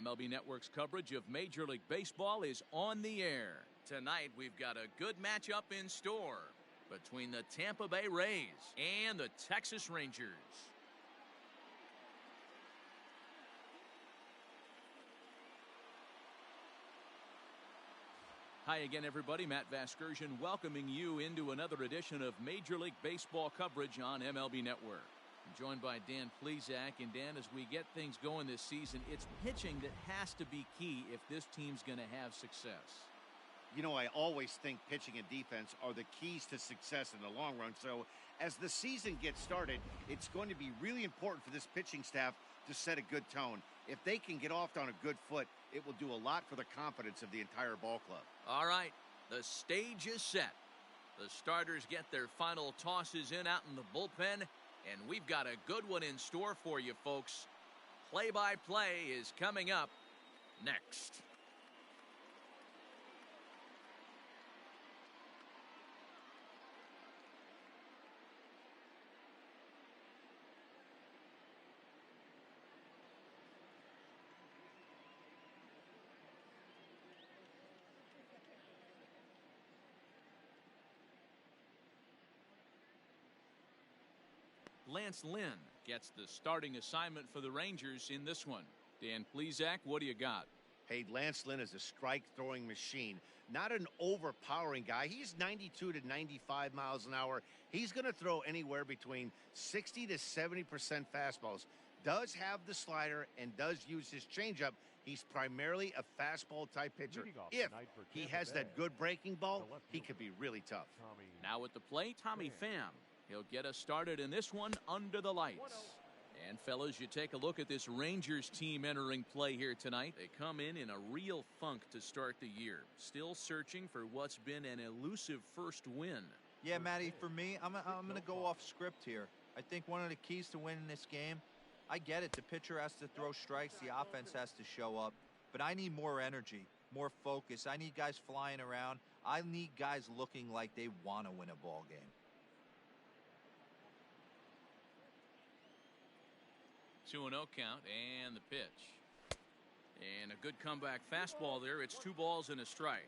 MLB Network's coverage of Major League Baseball is on the air. Tonight, we've got a good matchup in store between the Tampa Bay Rays and the Texas Rangers. Hi again, everybody. Matt Vasgersian welcoming you into another edition of Major League Baseball coverage on MLB Network. I'm joined by Dan Plesac. And Dan, as we get things going this season, it's pitching that has to be key if this team's going to have success. You know, I always think pitching and defense are the keys to success in the long run. So as the season gets started, it's going to be really important for this pitching staff to set a good tone. If they can get off on a good foot, it will do a lot for the confidence of the entire ball club. All right, the stage is set. The starters get their final tosses in out in the bullpen, and we've got a good one in store for you, folks. Play-by-play is coming up next. Lance Lynn gets the starting assignment for the Rangers in this one. Dan Plesac, what do you got? Hey, Lance Lynn is a strike-throwing machine, not an overpowering guy. He's 92 to 95 miles an hour. He's going to throw anywhere between 60 to 70% fastballs. Does have the slider and does use his changeup. He's primarily a fastball-type pitcher. If he has that good breaking ball, he could be really tough. Now at the plate, Tommy Pham. He'll get us started in this one under the lights. And fellas, you take a look at this Rangers team entering play here tonight. They come in a real funk to start the year. Still searching for what's been an elusive first win. Yeah, Matty, for me, I'm going to go off script here. I think one of the keys to winning this game, I get it. The pitcher has to throw strikes. The offense has to show up. But I need more energy, more focus. I need guys flying around. I need guys looking like they want to win a ball game. 2-0 count and the pitch. And a good comeback fastball there. It's 2 balls and a strike.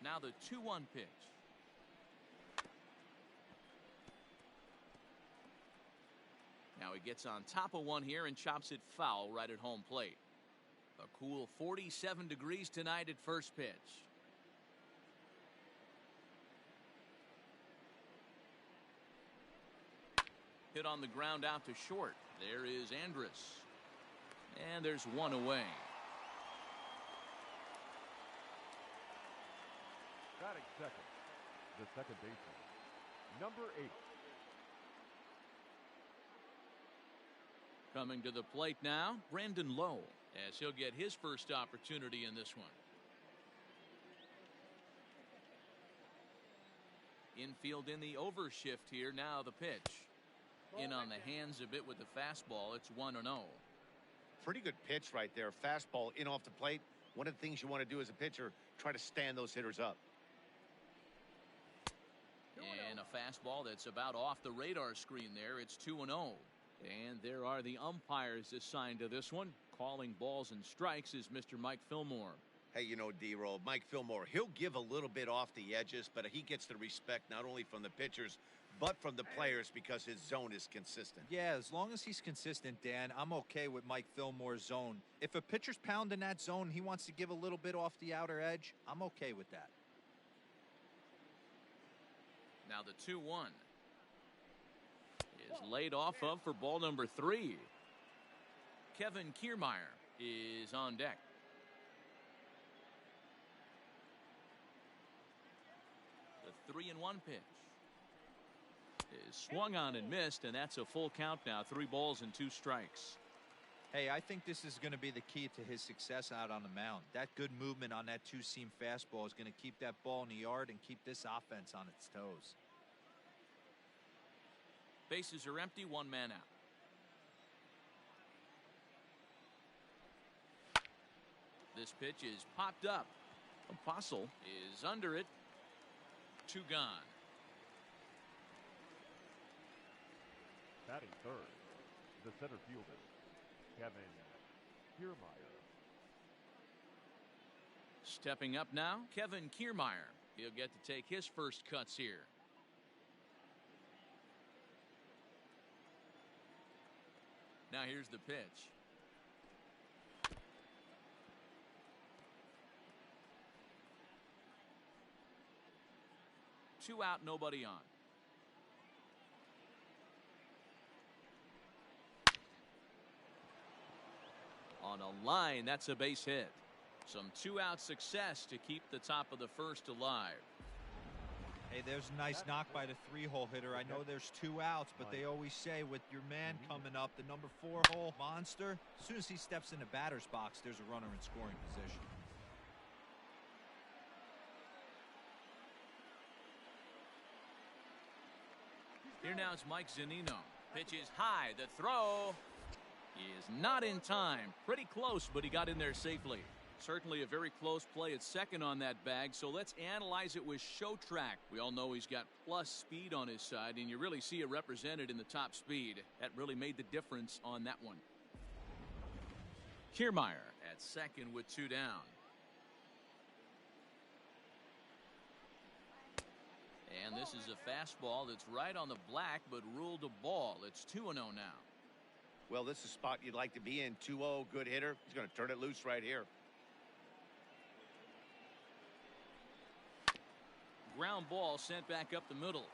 Now the 2-1 pitch. Now he gets on top of one here and chops it foul right at home plate. A cool 47 degrees tonight at first pitch. Hit on the ground out to short. There is Andrus. And there's one away. Batting second, the second baseman, number 8. Coming to the plate now, Brandon Lowe, as he'll get his first opportunity in this one. Infield in the overshift here. Now the pitch. In on the hands a bit with the fastball. It's 1-0. Pretty good pitch right there. Fastball in off the plate. One of the things you want to do as a pitcher, try to stand those hitters up. And a fastball that's about off the radar screen there. It's 2-0. And there are the umpires assigned to this one. Calling balls and strikes is Mr. Mike Fillmore. Hey, you know, D-Roll, Mike Fillmore, he'll give a little bit off the edges, but he gets the respect not only from the pitchers, but from the players because his zone is consistent. Yeah, as long as he's consistent, Dan, I'm okay with Mike Fillmore's zone. If a pitcher's pounding that zone, he wants to give a little bit off the outer edge, I'm okay with that. Now the 2-1. Is laid off of for ball number 3. Kevin Kiermaier is on deck. The 3-1 pitch is swung on and missed, and that's a full count now. 3 balls and 2 strikes. Hey, I think this is going to be the key to his success out on the mound. That good movement on that 2-seam fastball is going to keep that ball in the yard and keep this offense on its toes. Bases are empty, 1 man out. This pitch is popped up. Apostle is under it. 2 gone. Batting third, the center fielder, Kevin Kiermaier. Stepping up now, Kevin Kiermaier. He'll get to take his first cuts here. Now here's the pitch. Two out, nobody on. On a line, that's a base hit. Some 2-out success to keep the top of the first alive. Hey, there's a nice knock by the 3-hole hitter. I know there's 2 outs, but they always say with your man coming up, the number 4-hole monster, as soon as he steps in the batter's box, there's a runner in scoring position. Here now it's Mike Zunino. Pitch is high. The throw is not in time. Pretty close, but he got in there safely. Certainly a very close play at second on that bag, so let's analyze it with show track. We all know he's got plus speed on his side, and you really see it represented in the top speed. That really made the difference on that one. Kiermaier at second with 2 down. And this is a fastball that's right on the black, but ruled a ball. It's 2-0 now. Well, this is a spot you'd like to be in. 2-0, good hitter. He's going to turn it loose right here. Ground ball sent back up the middle.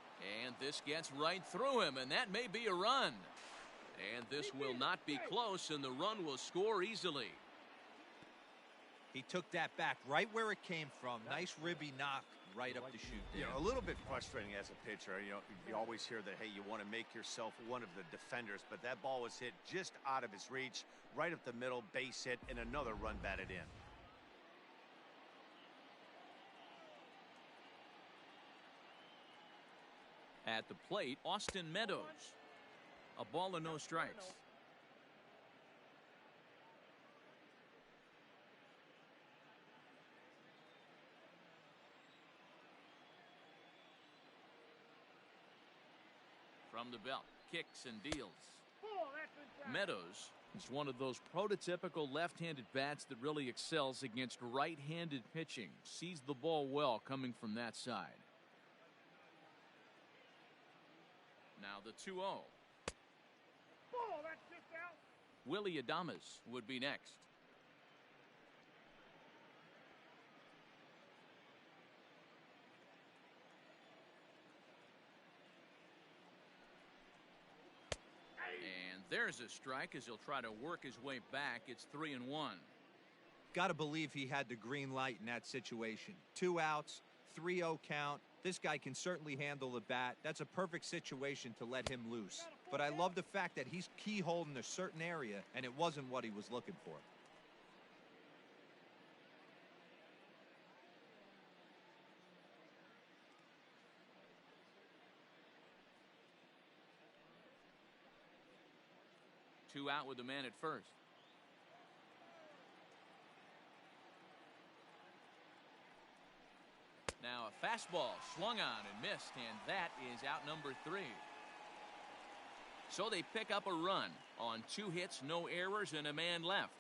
And this gets right through him, and that may be a run. And this will not be close, and the run will score easily. He took that back right where it came from. Nice ribby knock right up the chute there. You know, a little bit frustrating as a pitcher. You know, you always hear that, hey, you want to make yourself one of the defenders, but that ball was hit just out of his reach, right up the middle, base hit, and another run batted in. At the plate, Austin Meadows. A ball and no strikes. From the belt, kicks and deals. Meadows is one of those prototypical left-handed bats that really excels against right-handed pitching. Sees the ball well coming from that side. Now the 2-0. Willie Adames would be next. And there's a strike as he'll try to work his way back. It's 3-1. Got to believe he had the green light in that situation. 2 outs, 3-0 count. This guy can certainly handle the bat. That's a perfect situation to let him loose. But I love the fact that he's keyholed in a certain area, and it wasn't what he was looking for. Two out with the man at first. Now a fastball swung on and missed, and that is out number 3. So they pick up a run on 2 hits, no errors, and a man left.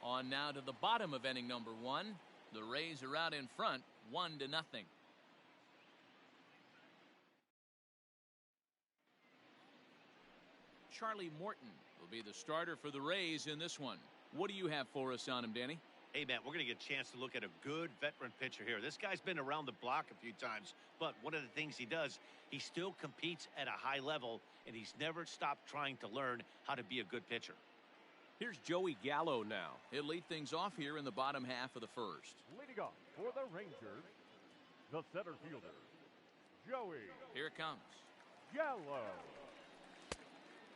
On now to the bottom of inning number 1. The Rays are out in front, 1-0. Charlie Morton will be the starter for the Rays in this one. What do you have for us on him, Danny? Hey, man, we're going to get a chance to look at a good veteran pitcher here. This guy's been around the block a few times, but one of the things he does, he still competes at a high level, and he's never stopped trying to learn how to be a good pitcher. Here's Joey Gallo now. He'll lead things off here in the bottom half of the first. Leading off for the Rangers, the center fielder, Joey. Here it comes. Gallo.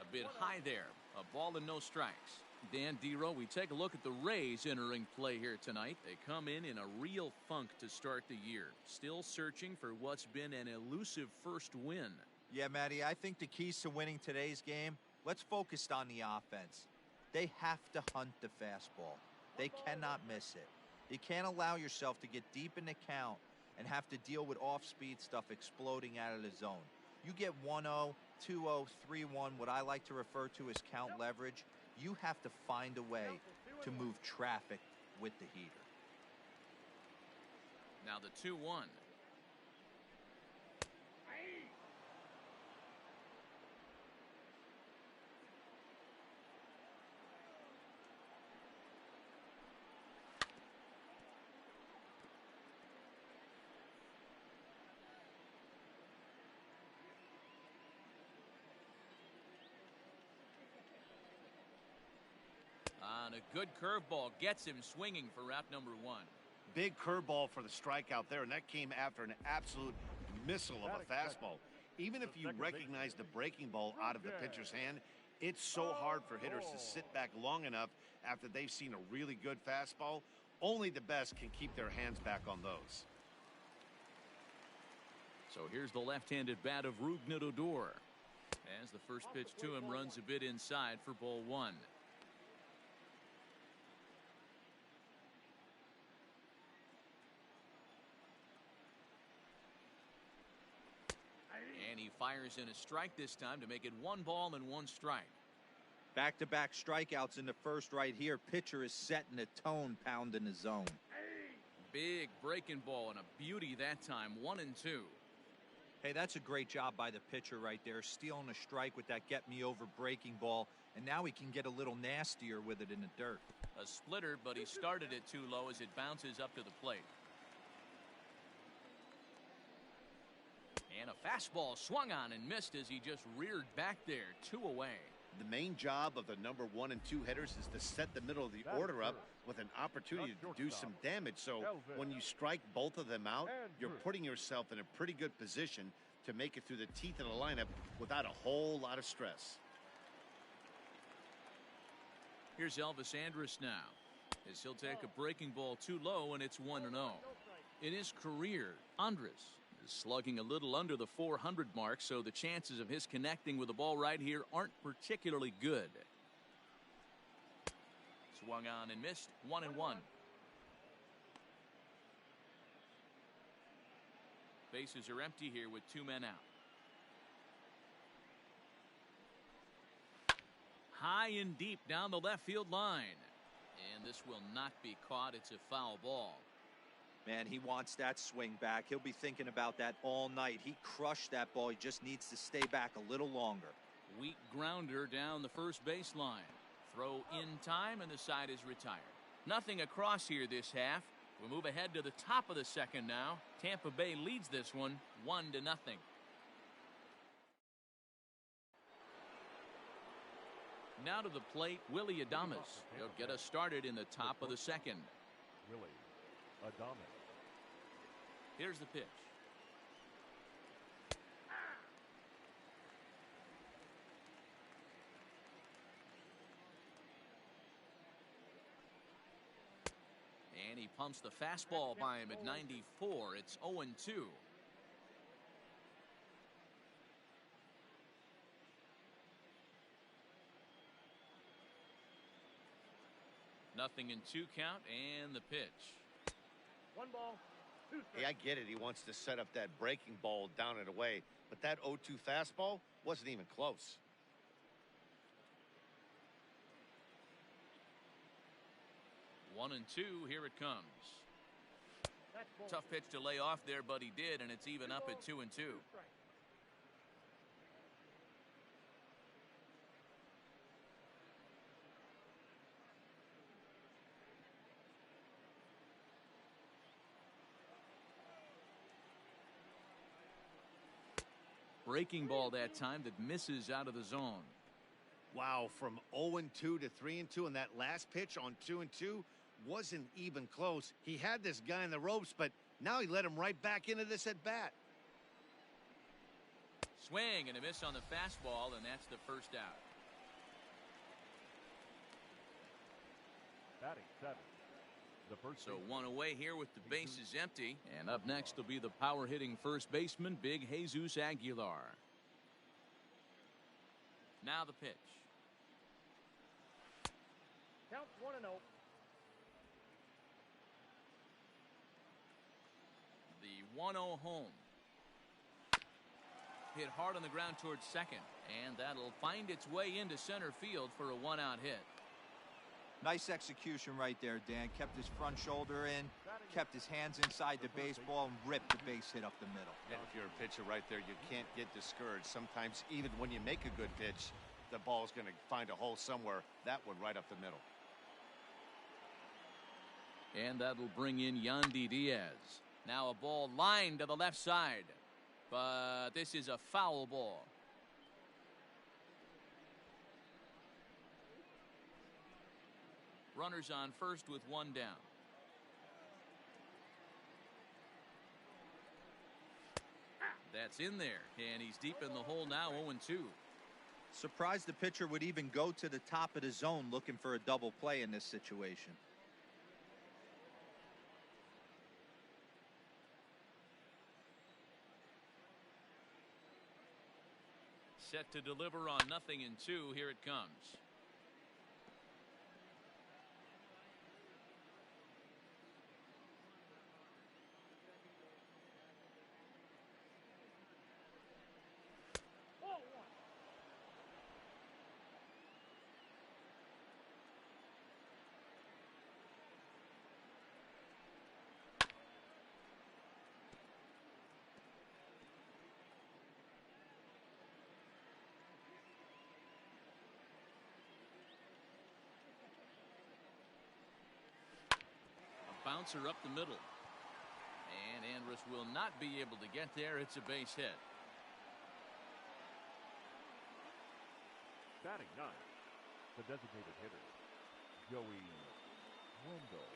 A bit high there. A ball and no strikes. Dan Dero, we take a look at the Rays entering play here tonight. They come in a real funk to start the year. Still searching for what's been an elusive first win. Yeah, Matty, I think the keys to winning today's game, let's focus on the offense. They have to hunt the fastball. They cannot miss it. You can't allow yourself to get deep in the count and have to deal with off-speed stuff exploding out of the zone. You get 1-0, 2-0, 3-1, what I like to refer to as count leverage. You have to find a way to move traffic with the heater. Now the 2-1. And a good curveball gets him swinging for route number 1. Big curveball for the strikeout there, and that came after an absolute missile of a fastball. Even if you recognize the breaking ball out of the pitcher's hand, it's so hard for hitters to sit back long enough after they've seen a really good fastball. Only the best can keep their hands back on those. So here's the left-handed bat of Rougned Odor. As the first pitch to him runs a bit inside for ball 1. And he fires in a strike this time to make it 1 ball and 1 strike. Back-to-back strikeouts in the first right here. Pitcher is setting the tone, pounding the zone. Big breaking ball and a beauty that time. 1-2. Hey, that's a great job by the pitcher right there, stealing a strike with that get-me-over breaking ball, and now he can get a little nastier with it in the dirt. A splitter, but he started it too low as it bounces up to the plate. And a fastball swung on and missed as he just reared back there. 2 away. The main job of the number 1 and 2 hitters is to set the middle of the order up with an opportunity to do some damage. So when you strike both of them out, you're putting yourself in a pretty good position to make it through the teeth of the lineup without a whole lot of stress. Here's Elvis Andrus now, as he'll take a breaking ball too low, and it's 1-0. In his career, Andrus is slugging a little under the 400 mark, so the chances of his connecting with the ball right here aren't particularly good. Swung on and missed. 1-1. Bases are empty here with 2 men out. High and deep down the left field line. And this will not be caught. It's a foul ball. Man, he wants that swing back. He'll be thinking about that all night. He crushed that ball. He just needs to stay back a little longer. Weak grounder down the first baseline. Throw in time, and the side is retired. Nothing across here this half. We'll move ahead to the top of the second now. Tampa Bay leads this one 1-0. Now to the plate, Willy Adames. He'll get us started in the top of the second. Willy Adames. Here's the pitch. And he pumps the fastball by him at 94. It's 0-2. Nothing in 2 count, and the pitch. 1 ball, 2 strikes. Hey, I get it. He wants to set up that breaking ball down and away, but that 0-2 fastball wasn't even close. One and two, here it comes. Tough pitch to lay off there, but he did, and it's even up at 2-2. Breaking ball that time that misses out of the zone. Wow, from 0-2 to 3-2, and that last pitch on 2-2 wasn't even close. He had this guy in the ropes, but now he let him right back into this at bat. Swing and a miss on the fastball, and that's the first out. Batting 7. The first so one away here with the bases empty. And up next will be the power hitting first baseman, Big Jesus Aguilar. Now the pitch. Count 1-0. 1-0 home. Hit hard on the ground towards second, and that'll find its way into center field for a 1-out hit. Nice execution right there, Dan. Kept his front shoulder in, kept his hands inside the baseball, and ripped the base hit up the middle. And if you're a pitcher right there, you can't get discouraged. Sometimes even when you make a good pitch, the ball's going to find a hole somewhere. That one right up the middle. And that'll bring in Yandy Diaz. Now a ball lined to the left side, but this is a foul ball. Runners on first with one down. That's in there, and he's deep in the hole now, 0-2. Surprised the pitcher would even go to the top of the zone looking for a double play in this situation. Set to deliver on 0-2. Here it comes. Bouncer up the middle, and Andrus will not be able to get there. It's a base hit. Batting ninth, the designated hitter, Joey Wendell.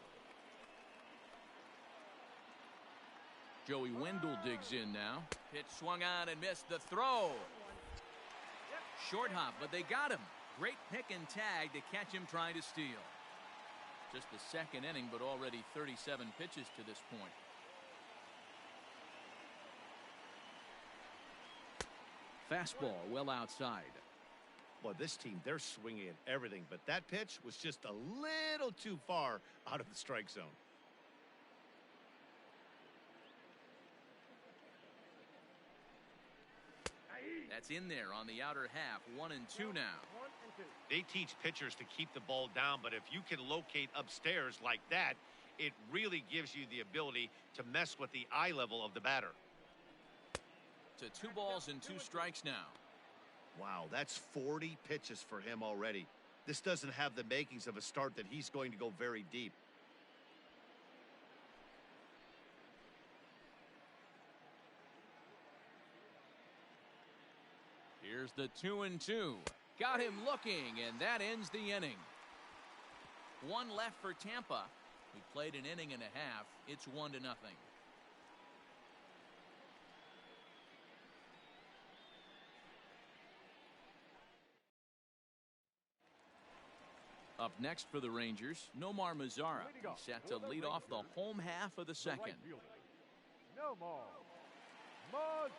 Joey Wendell digs in now. Pitch swung on and missed. The throw. Short hop, but they got him. Great pick and tag to catch him trying to steal. Just the second inning, but already 37 pitches to this point. Fastball well outside. Boy, this team, they're swinging at everything, but that pitch was just a little too far out of the strike zone. That's in there on the outer half. 1-2 now. They teach pitchers to keep the ball down, but if you can locate upstairs like that, it really gives you the ability to mess with the eye level of the batter. To 2 balls and 2 strikes now. Wow, that's 40 pitches for him already. This doesn't have the makings of a start that he's going to go very deep. Here's the 2-2. Got him looking, and that ends the inning. 1 left for Tampa. We played an inning and a half. It's 1-0. Up next for the Rangers, Nomar Mazara. He's set to lead off the home half of the second. Nomar Mazara.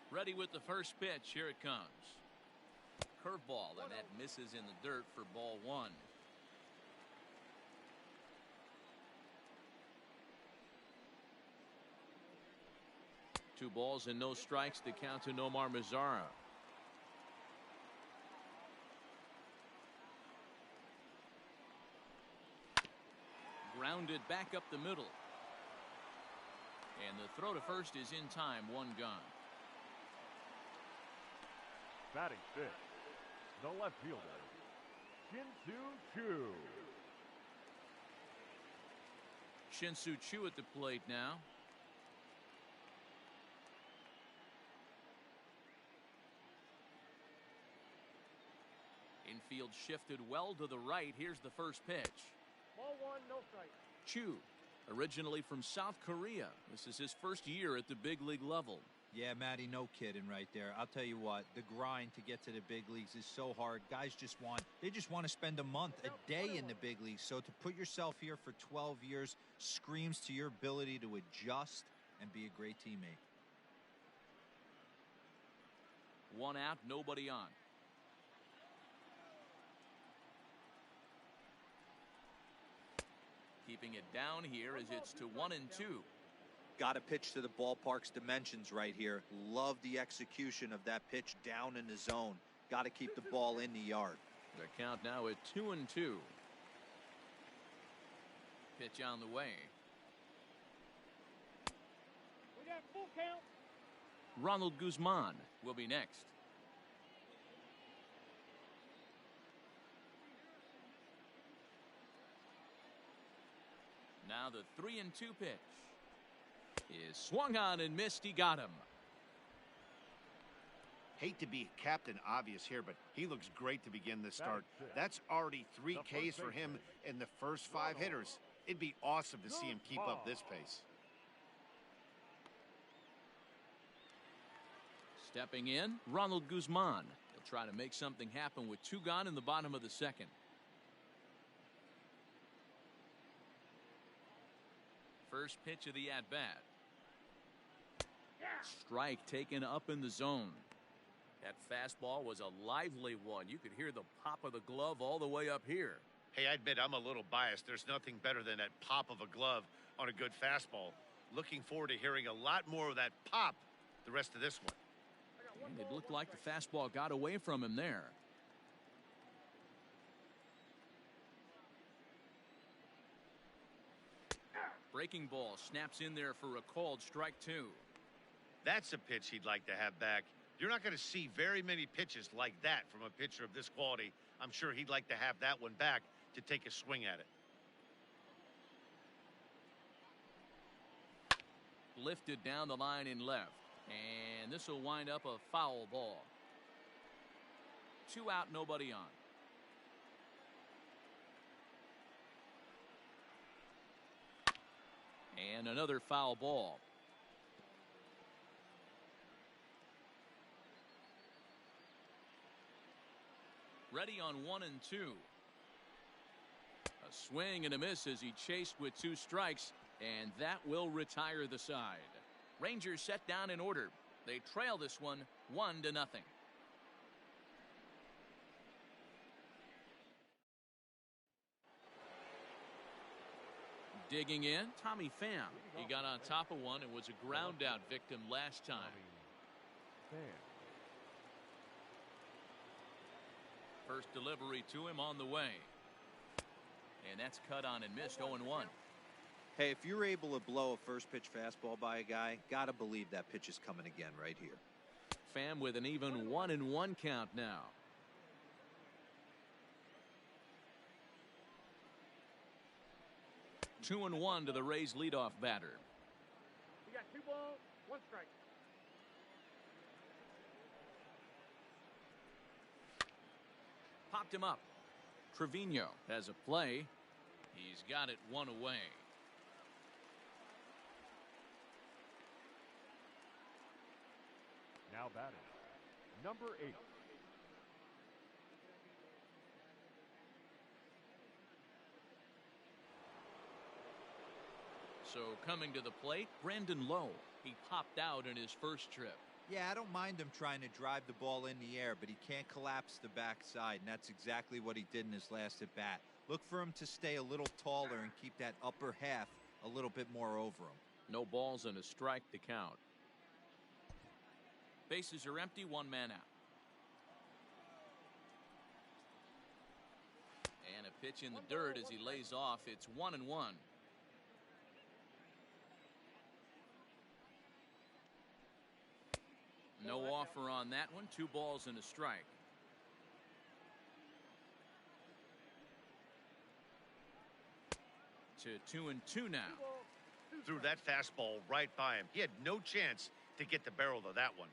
Ready with the first pitch. Here it comes. Curveball, and that misses in the dirt for ball 1. Two balls and no strikes to count to Nomar Mazara. Grounded back up the middle. And the throw to first is in time. 1 gone. Batting fifth, the left fielder, Shin-Soo Choo. Shin-Soo Choo at the plate now. Infield shifted well to the right. Here's the first pitch. Ball 1, no strike. Choo, originally from South Korea. This is his first year at the big league level. Yeah, Matty, no kidding right there. I'll tell you what, the grind to get to the big leagues is so hard. Guys just want to spend a month, a day in the big leagues. So to put yourself here for 12 years screams to your ability to adjust and be a great teammate. 1 out, nobody on. keeping it down here as it's to 1-2. Got to pitch to the ballpark's dimensions right here. Love the execution of that pitch down in the zone. Got to keep the ball in the yard. The count now at 2-2. Pitch on the way. We got full count. Ronald Guzman will be next. Now the 3-2 pitch is swung on and missed. He got him. Hate to be Captain Obvious here, but he looks great to begin this start. That's already 3 Ks for him in the first 5 hitters. It'd be awesome to see him keep up this pace. Stepping in, Ronald Guzman. He'll try to make something happen with 2 gone in the bottom of the 2nd. First pitch of the at-bat. Strike taken up in the zone. That fastball was a lively one. You could hear the pop of the glove all the way up here. Hey, I admit I'm a little biased. There's nothing better than that pop of a glove on a good fastball. Looking forward to hearing a lot more of that pop the rest of this one. And it looked like the fastball got away from him there. Breaking ball snaps in there for a called strike 2. That's a pitch he'd like to have back. You're not going to see very many pitches like that from a pitcher of this quality. I'm sure he'd like to have that one back to take a swing at it. Lifted down the line in left. And this will wind up a foul ball. 2 out, nobody on. And another foul ball. Ready on 1-2. A swing and a miss as he chased with 2 strikes, and that will retire the side. Rangers set down in order. They trail this one 1-0. Digging in, Tommy Pham. He got on top of one and was a ground out victim last time. First delivery to him on the way. And that's cut on and missed. 0-1. Hey, if you're able to blow a first pitch fastball by a guy, gotta believe that pitch is coming again right here. Pham with an even 1-1 count now. Two and 1 to the Rays leadoff batter. We got 2 balls, 1 strike. Popped him up. Trevino has a play. He's got it 1 away. Now batting, number 8. So coming to the plate, Brandon Lowe. He popped out in his first trip. Yeah, I don't mind him trying to drive the ball in the air, but he can't collapse the backside, and that's exactly what he did in his last at bat. Look for him to stay a little taller and keep that upper half a little bit more over him. No balls and a strike to count. Bases are empty, 1 man out. And a pitch in the dirt as he lays off. It's 1-1. No offer on that one. 2 balls and a strike. To 2-2 now. Threw that fastball right by him. He had no chance to get the barrel of that one.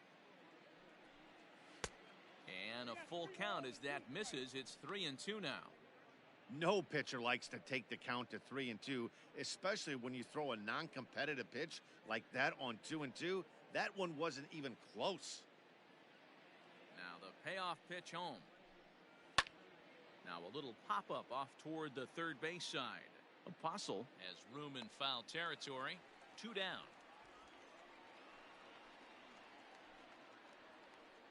And a full count as that misses. It's 3-2 now. No pitcher likes to take the count to 3-2, especially when you throw a non-competitive pitch like that on 2-2. That one wasn't even close. Now the payoff pitch home. Now a little pop-up off toward the third base side. Apostle has room in foul territory. 2 down.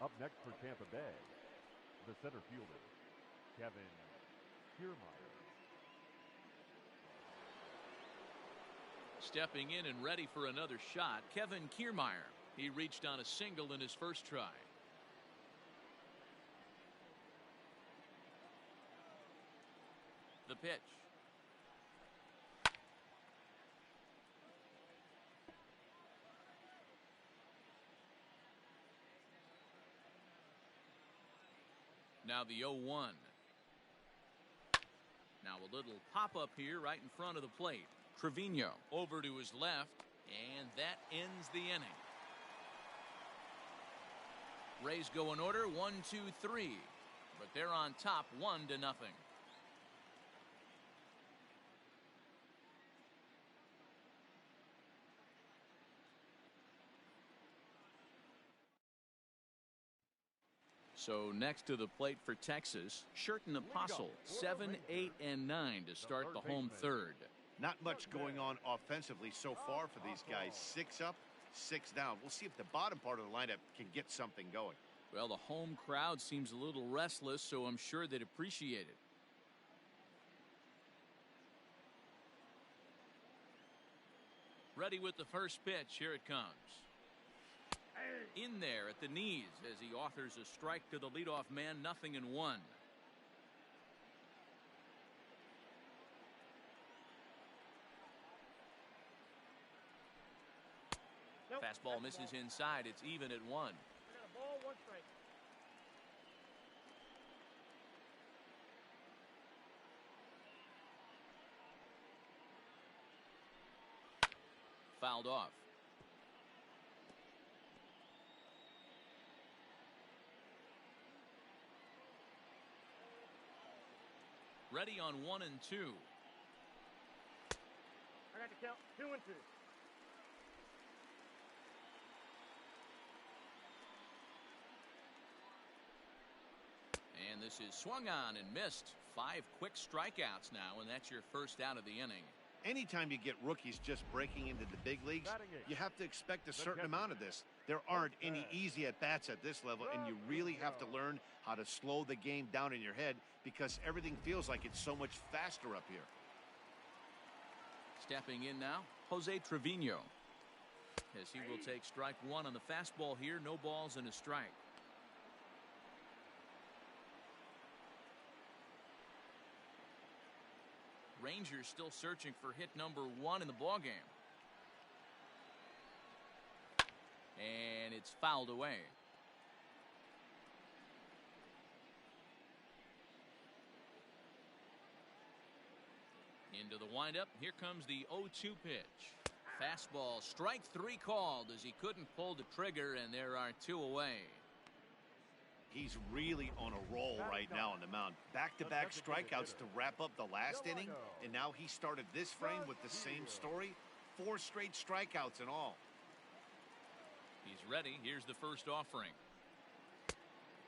Up next for Tampa Bay, the center fielder, Kevin Kiermaier. Stepping in and ready for another shot, Kevin Kiermaier. He reached on a single in his first try. The pitch. Now the 0-1. Now a little pop-up here right in front of the plate. Trevino over to his left, and that ends the inning. Rays go in order, 1-2-3. But they're on top 1-0. So next to the plate for Texas, Sherton Apostle, 7, 8, and 9 to start the home third. Not much going on offensively so far for these guys. 6 up, 6 down. We'll see if the bottom part of the lineup can get something going. Well, the home crowd seems a little restless, so I'm sure they'd appreciate it. Ready with the first pitch. Here it comes. In there at the knees as he offers a strike to the leadoff man. 0-1. Nope. Fastball misses inside. It's even at 1. I got a ball, 1 strike. Fouled off. Ready on 1 and 2. I got to count 2 and 2. And this is swung on and missed. 5 quick strikeouts now, and that's your first out of the inning. Anytime you get rookies just breaking into the big leagues, you have to expect a certain amount of this. There aren't any easy at-bats at this level, and you really have to learn how to slow the game down in your head because everything feels like it's so much faster up here. Stepping in now, Jose Trevino. As he will take strike 1 on the fastball here. No balls and a strike. Rangers still searching for hit number 1 in the ballgame. And it's fouled away. Into the windup. Here comes the 0-2 pitch. Fastball, strike 3 called as he couldn't pull the trigger, and there are 2 away. He's really on a roll right now on the mound. Back-to-back strikeouts to wrap up the last inning, and now he started this frame with the same story. 4 straight strikeouts in all. He's ready. Here's the first offering.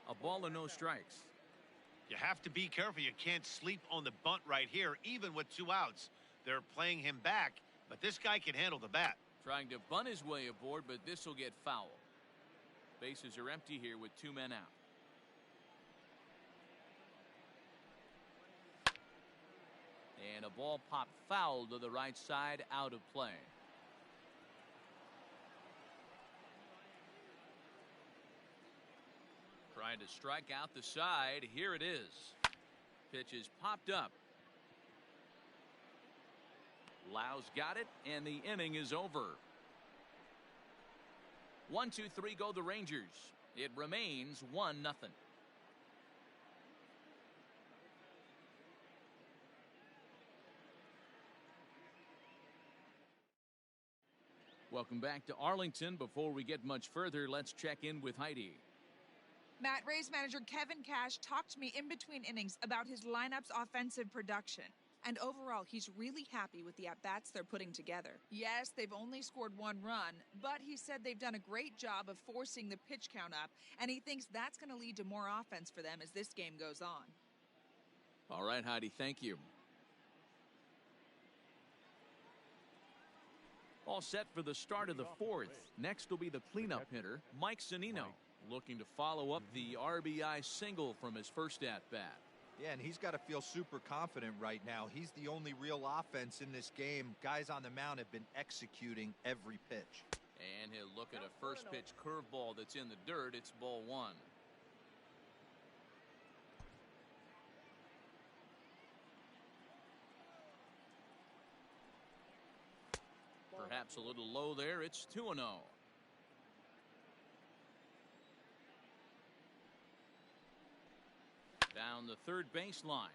A ball and no strikes. You have to be careful. You can't sleep on the bunt right here, even with 2 outs. They're playing him back, but this guy can handle the bat. Trying to bunt his way aboard, but this will get foul. Bases are empty here with 2 men out. And a ball popped foul to the right side, out of play. Trying to strike out the side. Here it is. Pitch is popped up. Lau's got it, and the inning is over. 1-2-3 go the Rangers. It remains 1-0. Welcome back to Arlington. Before we get much further, let's check in with Heidi. Matt, Rays manager Kevin Cash talked to me in between innings about his lineup's offensive production. And overall, he's really happy with the at-bats they're putting together. Yes, they've only scored 1 run, but he said they've done a great job of forcing the pitch count up, and he thinks that's going to lead to more offense for them as this game goes on. All right, Heidi, thank you. All set for the start of the 4th. Next will be the cleanup hitter, Mike Zunino, looking to follow up the RBI single from his first at-bat. Yeah, and he's got to feel super confident right now. He's the only real offense in this game. Guys on the mound have been executing every pitch. And he'll look at a first pitch curveball that's in the dirt. It's ball one. Perhaps a little low there. It's 2-0. Down the third baseline,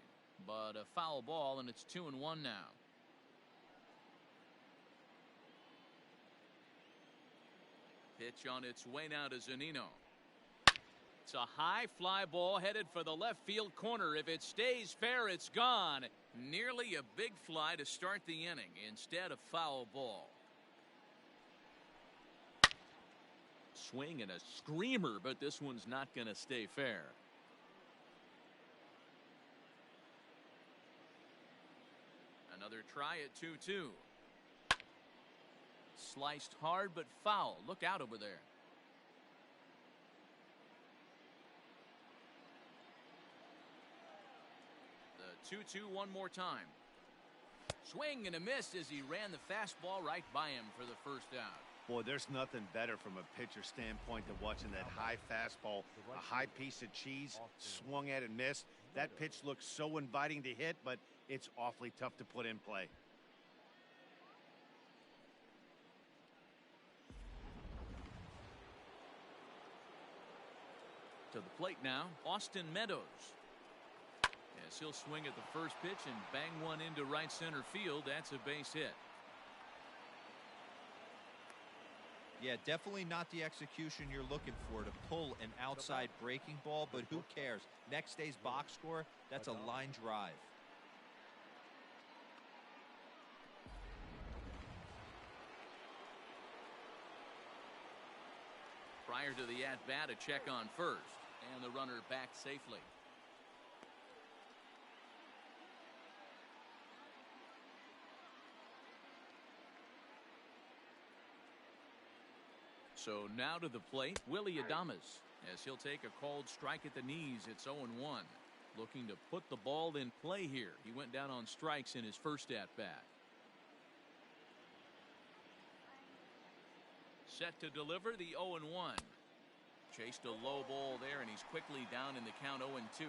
but a foul ball, and it's 2-1 now. Pitch on its way now to Zunino. It's a high fly ball headed for the left field corner. If it stays fair, it's gone. Nearly a big fly to start the inning. Instead, a foul ball. Swing and a screamer, but this one's not going to stay fair. Another try at 2-2. Sliced hard but foul. Look out over there. The 2-2 one more time. Swing and a miss as he ran the fastball right by him for the first out. Boy, there's nothing better from a pitcher standpoint than watching that high fastball, a high piece of cheese, swung at and missed. That pitch looks so inviting to hit, but it's awfully tough to put in play. To the plate now, Austin Meadows. Yes, he'll swing at the first pitch and bang one into right center field. That's a base hit. Yeah, definitely not the execution you're looking for to pull an outside breaking ball, but who cares? Next day's box score, that's a line drive. Prior to the at-bat, a check on first, and the runner back safely. So now to the plate, Willie Adames, as he'll take a called strike at the knees. It's 0-1. Looking to put the ball in play here. He went down on strikes in his first at-bat. Set to deliver the 0-1. Chased a low ball there, and he's quickly down in the count 0-2.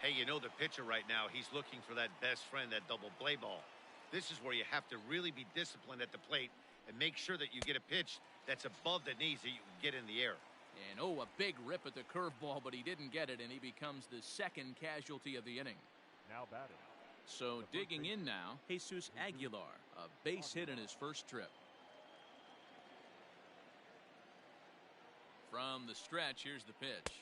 Hey, you know the pitcher right now, he's looking for that best friend, that double play ball. This is where you have to really be disciplined at the plate and make sure that you get a pitch that's above the knees that you can get in the air. And a big rip at the curveball, but he didn't get it, and he becomes the second casualty of the inning. Now batting. So digging in now, Jesus Aguilar, a base hit in his first trip. From the stretch, here's the pitch.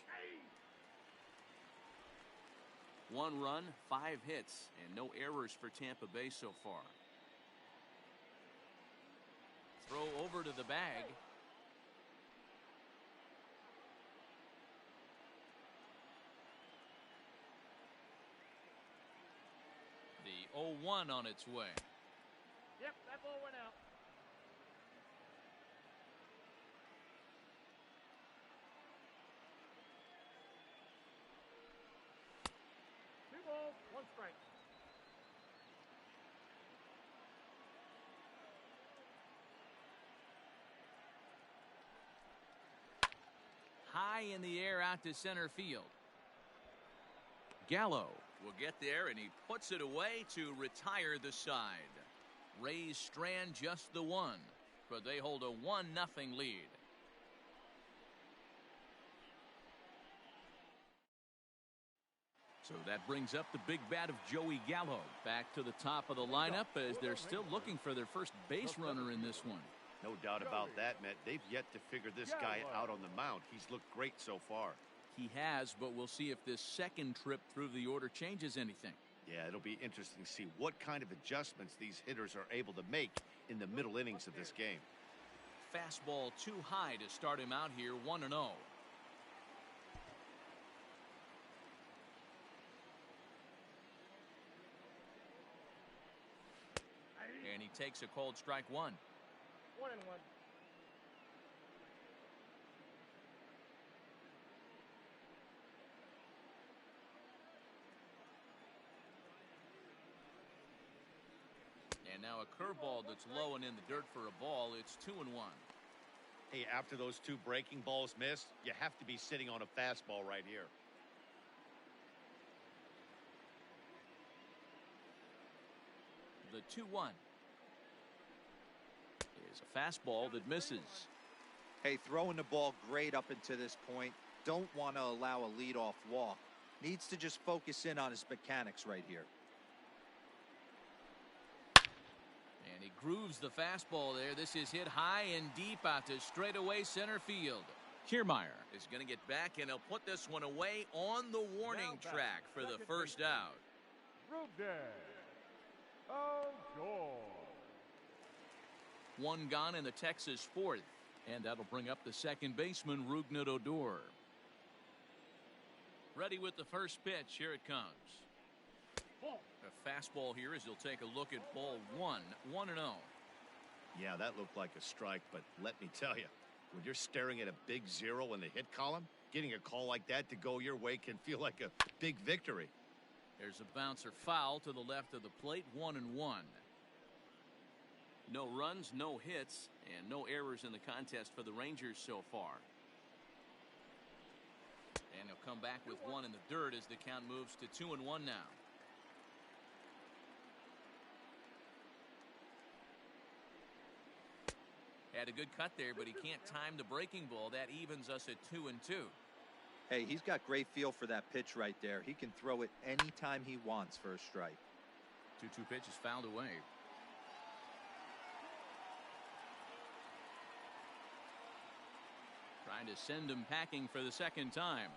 1 run, 5 hits, and no errors for Tampa Bay so far. Throw over to the bag. The 0-1 on its way. Yep, that ball went out. Two balls, 1 strike. High in the air out to center field. Gallo will get there, and he puts it away to retire the side. Rays strand just the 1, but they hold a 1-0 lead. So that brings up the big bat of Joey Gallo back to the top of the lineup as they're still looking for their first base runner in this one. No doubt about that, Matt. They've yet to figure this guy out on the mound. He's looked great so far. He has, but we'll see if this second trip through the order changes anything. Yeah, it'll be interesting to see what kind of adjustments these hitters are able to make in the middle innings of this game. Fastball too high to start him out here, 1-0. And he takes a called strike 1. 1-1. Now a curveball that's low and in the dirt for a ball. It's 2-1. Hey, after those two breaking balls missed, you have to be sitting on a fastball right here. The 2-1 is a fastball that misses. Hey, throwing the ball great up until this point. Don't want to allow a leadoff walk. Needs to just focus in on his mechanics right here. And he grooves the fastball there. This is hit high and deep out to straightaway center field. Kiermaier is going to get back, and he'll put this one away on the warning track for the first out. One gone in the Texas fourth, and that'll bring up the second baseman, Rougned Odor. Ready with the first pitch. Here it comes. A fastball here as he'll take a look at ball one, 1-0. Yeah, that looked like a strike, but let me tell you, when you're staring at a big zero in the hit column, getting a call like that to go your way can feel like a big victory. There's a bouncer foul to the left of the plate, 1-1. No runs, no hits, and no errors in the contest for the Rangers so far. And he'll come back with one in the dirt as the count moves to 2-1 now. Had a good cut there, but he can't time the breaking ball. That evens us at 2-2. Hey, he's got great feel for that pitch right there. He can throw it anytime he wants for a strike. 2-2 pitch is fouled away. Trying to send him packing for the second time.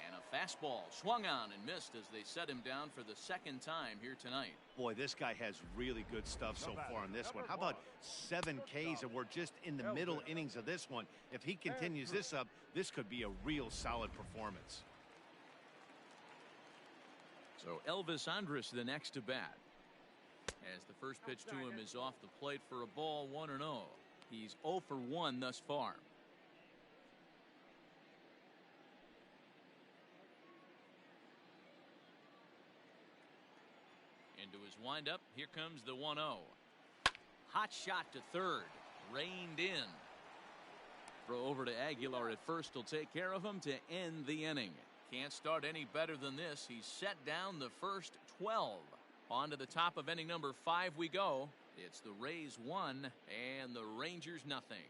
And a fastball swung on and missed as they set him down for the second time here tonight. Boy, this guy has really good stuff so far in this one. How about 7 Ks, and we're just in the middle innings of this one. If he continues this up, this could be a real solid performance. So Elvis Andrus the next to bat. As the first pitch to him is off the plate for a ball, 1-0. He's 0 for 1 thus far. Into his windup, here comes the 1-0. Hot shot to third, reined in. Throw over to Aguilar at first will take care of him to end the inning. Can't start any better than this. He's set down the first 12. On to the top of inning number 5 we go. It's the Rays 1 and the Rangers nothing.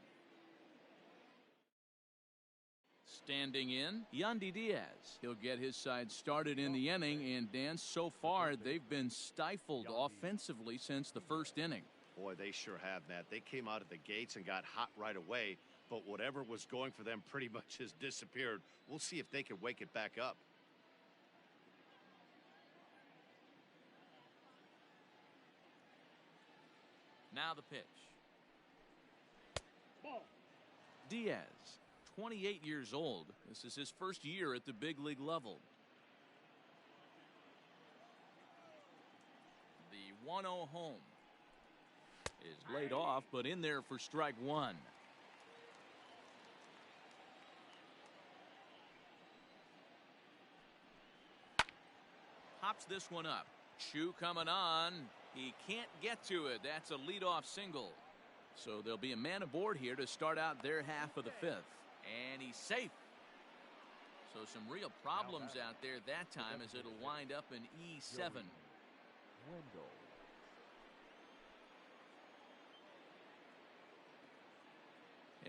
Standing in, Yandy Diaz. He'll get his side started in the inning, and Dan, so far they've been stifled offensively since the first inning. Boy, they sure have, Matt. They came out of the gates and got hot right away, but whatever was going for them pretty much has disappeared. We'll see if they can wake it back up. Now the pitch. Diaz, 28 years old. This is his first year at the big league level. The 1-0 home is laid off, but in there for strike one. Pops this one up. Chu coming on. He can't get to it. That's a leadoff single. So there'll be a man aboard here to start out their half of the fifth. And he's safe. So some real problems out there that time as it'll wind up in E7.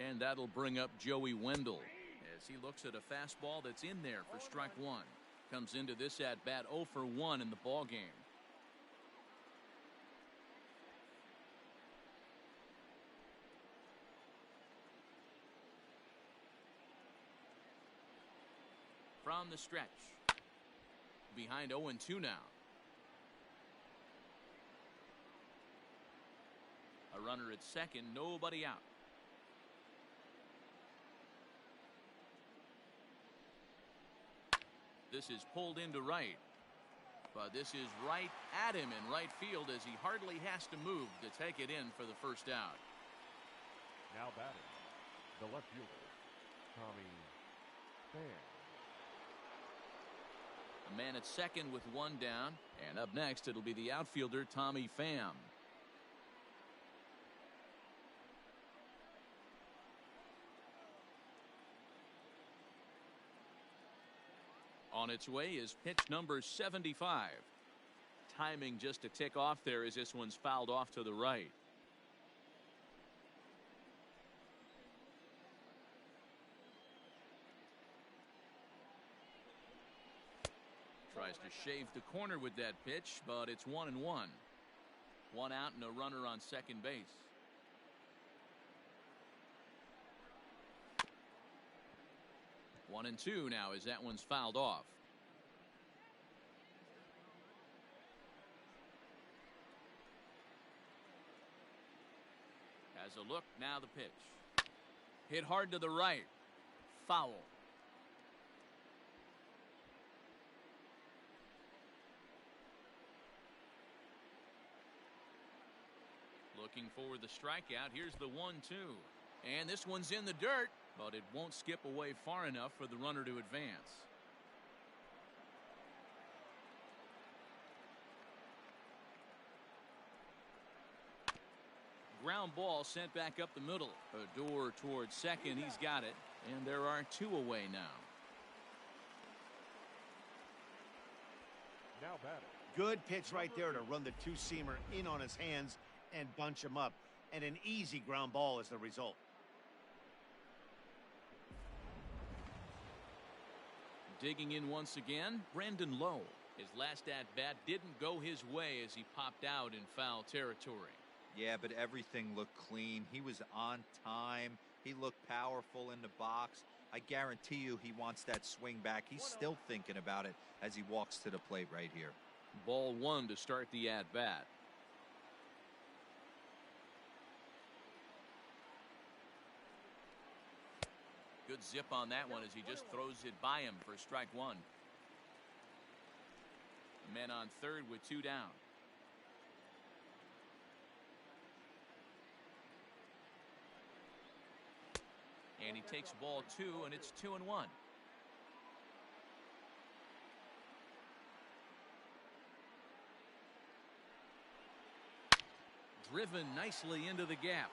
And that'll bring up Joey Wendell as he looks at a fastball that's in there for strike one. Comes into this at bat 0 for 1 in the ball game. From the stretch. Behind 0-2 now. A runner at second, nobody out. This is pulled into right. But this is right at him in right field as he hardly has to move to take it in for the first out. Now batting, the left fielder, Tommy Pham. A man at second with one down. And up next, it'll be the outfielder, Tommy Pham. On its way is pitch number 75. Timing just a tick off there as this one's fouled off to the right. Tries to shave the corner with that pitch, but it's 1-1. One out and a runner on second base. One and two now as that one's fouled off. Has a look, now the pitch. Hit hard to the right. Foul. Looking for the strikeout. Here's the 1-2. And this one's in the dirt, but it won't skip away far enough for the runner to advance. Ground ball sent back up the middle. Odor towards second. He's got it. And there are two away now. Now batting. Good pitch right there to run the two-seamer in on his hands and bunch him up. And an easy ground ball as the result. Digging in once again, Brandon Lowe. His last at-bat didn't go his way as he popped out in foul territory. Yeah, but everything looked clean. He was on time. He looked powerful in the box. I guarantee you he wants that swing back. He's still thinking about it as he walks to the plate right here. Ball one to start the at-bat. Good zip on that one as he just throws it by him for strike one. Men on third with two down. And he takes ball two, and it's 2-1. Driven nicely into the gap.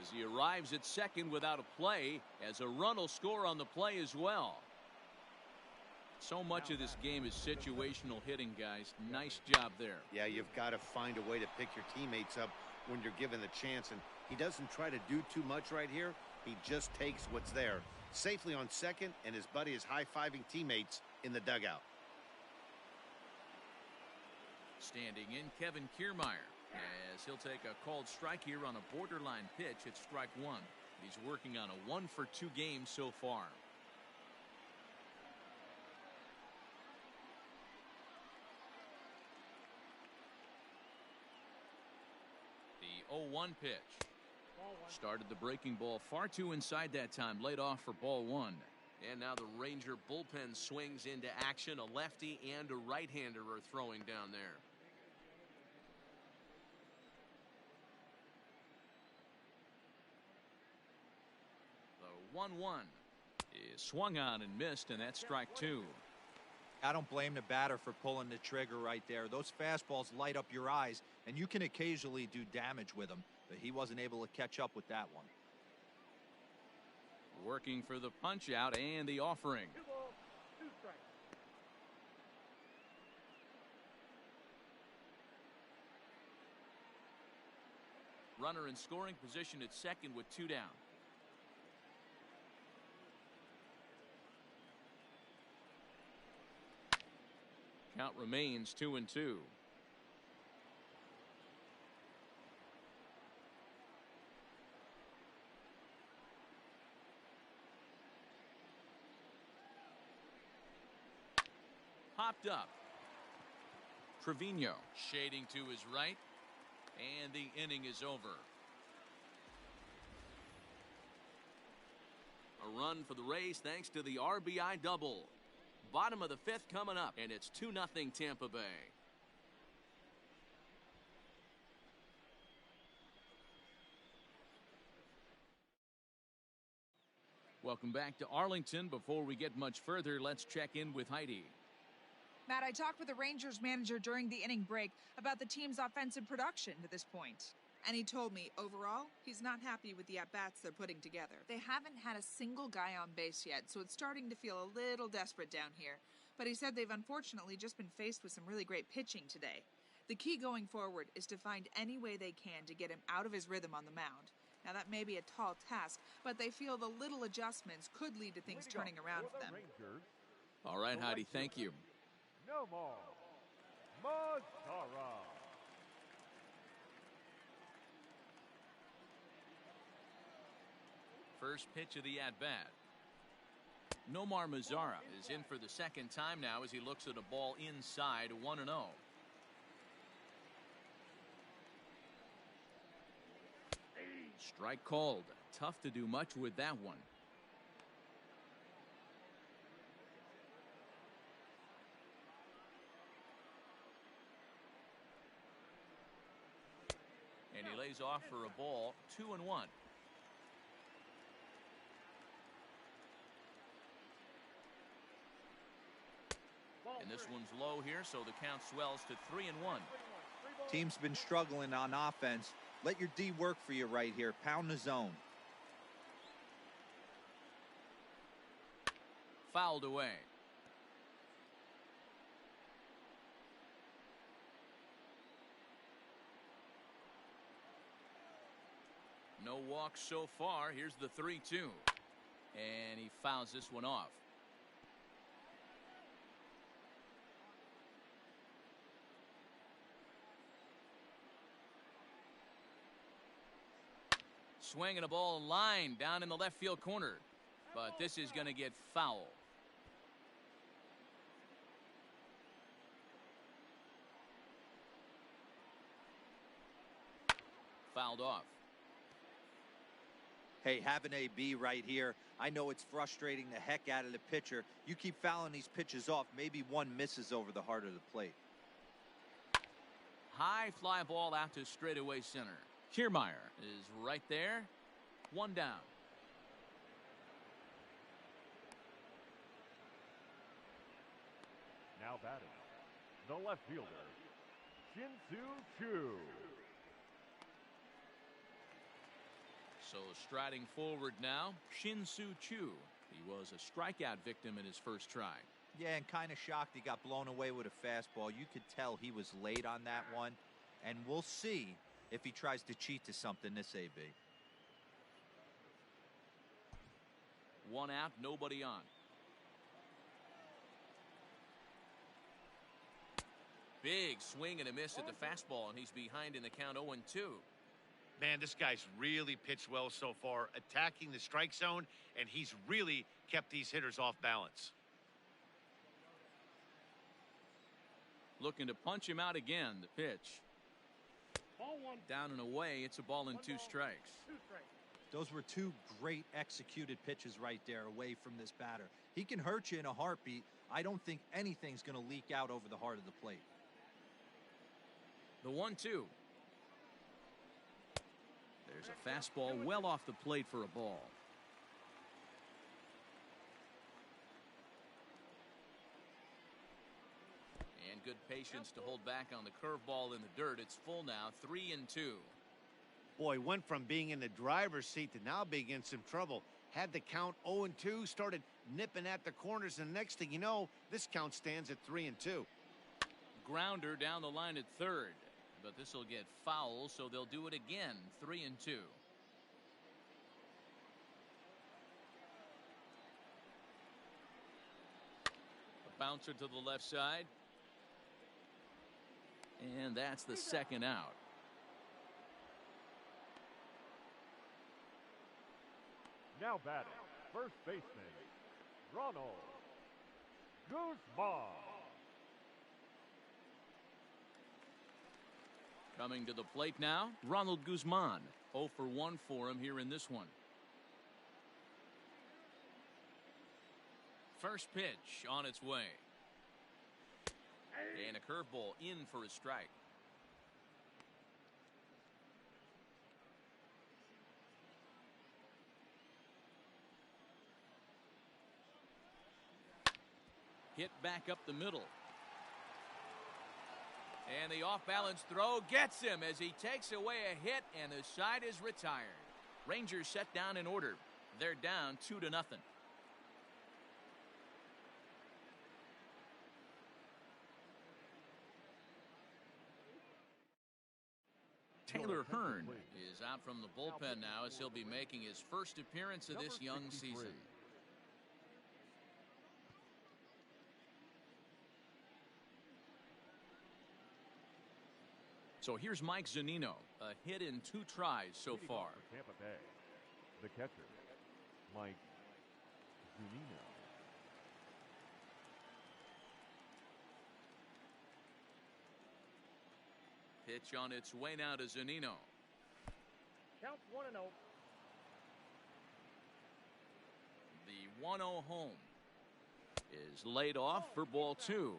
As he arrives at second without a play, as a run will score on the play as well. So much of this game is situational hitting, guys. Nice job there. Yeah, you've got to find a way to pick your teammates up when you're given the chance, and he doesn't try to do too much right here. He just takes what's there. Safely on second, and his buddy is high-fiving teammates in the dugout. Standing in, Kevin Kiermaier, as he'll take a called strike here on a borderline pitch at strike one. He's working on a 1-for-2 game so far. The 0-1 pitch. Started the breaking ball far too inside that time. Laid off for ball one. And now the Ranger bullpen swings into action. A lefty and a right-hander are throwing down there. The 1-1 is swung on and missed, and that's strike two. I don't blame the batter for pulling the trigger right there. Those fastballs light up your eyes, and you can occasionally do damage with them, but he wasn't able to catch up with that one. Working for the punch out and the offering. 2 balls, 2 strikes. Runner in scoring position at second with two down. Count remains 2-2. Popped up. Trevino shading to his right, and the inning is over. A run for the Rays thanks to the RBI double. Bottom of the fifth coming up, and it's 2-0 Tampa Bay. Welcome back to Arlington. Before we get much further, let's check in with Heidi. Matt, I talked with the Rangers manager during the inning break about the team's offensive production to this point. And he told me, overall, he's not happy with the at-bats they're putting together. They haven't had a single guy on base yet, so it's starting to feel a little desperate down here. But he said they've unfortunately just been faced with some really great pitching today. The key going forward is to find any way they can to get him out of his rhythm on the mound. Now, that may be a tall task, but they feel the little adjustments could lead to things turning around for them. Rangers, All right, Heidi, thank you. no more. Mazara. First pitch of the at-bat. Nomar Mazara is in for the second time now as he looks at a ball inside 1-0. Strike called. Tough to do much with that one. And he lays off for a ball, 2-1. And this one's low here, so the count swells to 3-1. Team's been struggling on offense. Let your D work for you right here. Pound the zone. Fouled away. No walks so far. Here's the 3-2. And he fouls this one off. Swinging a ball line down in the left field corner. But this is going to get foul. Fouled off. Hey, have an AB right here. I know it's frustrating the heck out of the pitcher. You keep fouling these pitches off, maybe one misses over the heart of the plate. High fly ball out to straightaway center. Kiermaier is right there. One down. Now batting, the left fielder, Shin-Soo Choo. So striding forward now, Shin-Soo Choo. He was a strikeout victim in his first try. Yeah, and kind of shocked he got blown away with a fastball. You could tell he was late on that one. And we'll see if he tries to cheat to something this AB. One out, nobody on. Big swing and a miss at the fastball, and he's behind in the count 0-2. Man, this guy's really pitched well so far, attacking the strike zone, and he's really kept these hitters off balance. Looking to punch him out again. The pitch. Ball one. Down and away. It's a ball and 2 strikes. 2 strikes. Those were 2 great executed pitches right there away from this batter. He can hurt you in a heartbeat. I don't think anything's going to leak out over the heart of the plate. The 1-2. There's a fastball well off the plate for a ball. And good patience to hold back on the curveball in the dirt. It's full now, 3-2. Boy, went from being in the driver's seat to now being in some trouble. Had the count 0-2, started nipping at the corners, and the next thing you know, this count stands at 3-2. Grounder down the line at third. But this will get foul, so they'll do it again, 3-2. A bouncer to the left side. And that's the second out. Now batting, first baseman, Ronald Guzman. Coming to the plate now, Ronald Guzman. 0 for 1 for him here in this one. First pitch on its way. And a curveball in for a strike. Hit back up the middle. And the off-balance throw gets him as he takes away a hit, and the side is retired. Rangers set down in order. They're down 2-0. Taylor Hearn is out from the bullpen now as he'll be making his first appearance of this young season. So here's Mike Zunino, a hit in 2 tries so far. Tampa Bay, the catcher, Mike Zunino. Pitch on its way now to Zunino. Count 1-0. The 1-0 home is laid off for ball 2.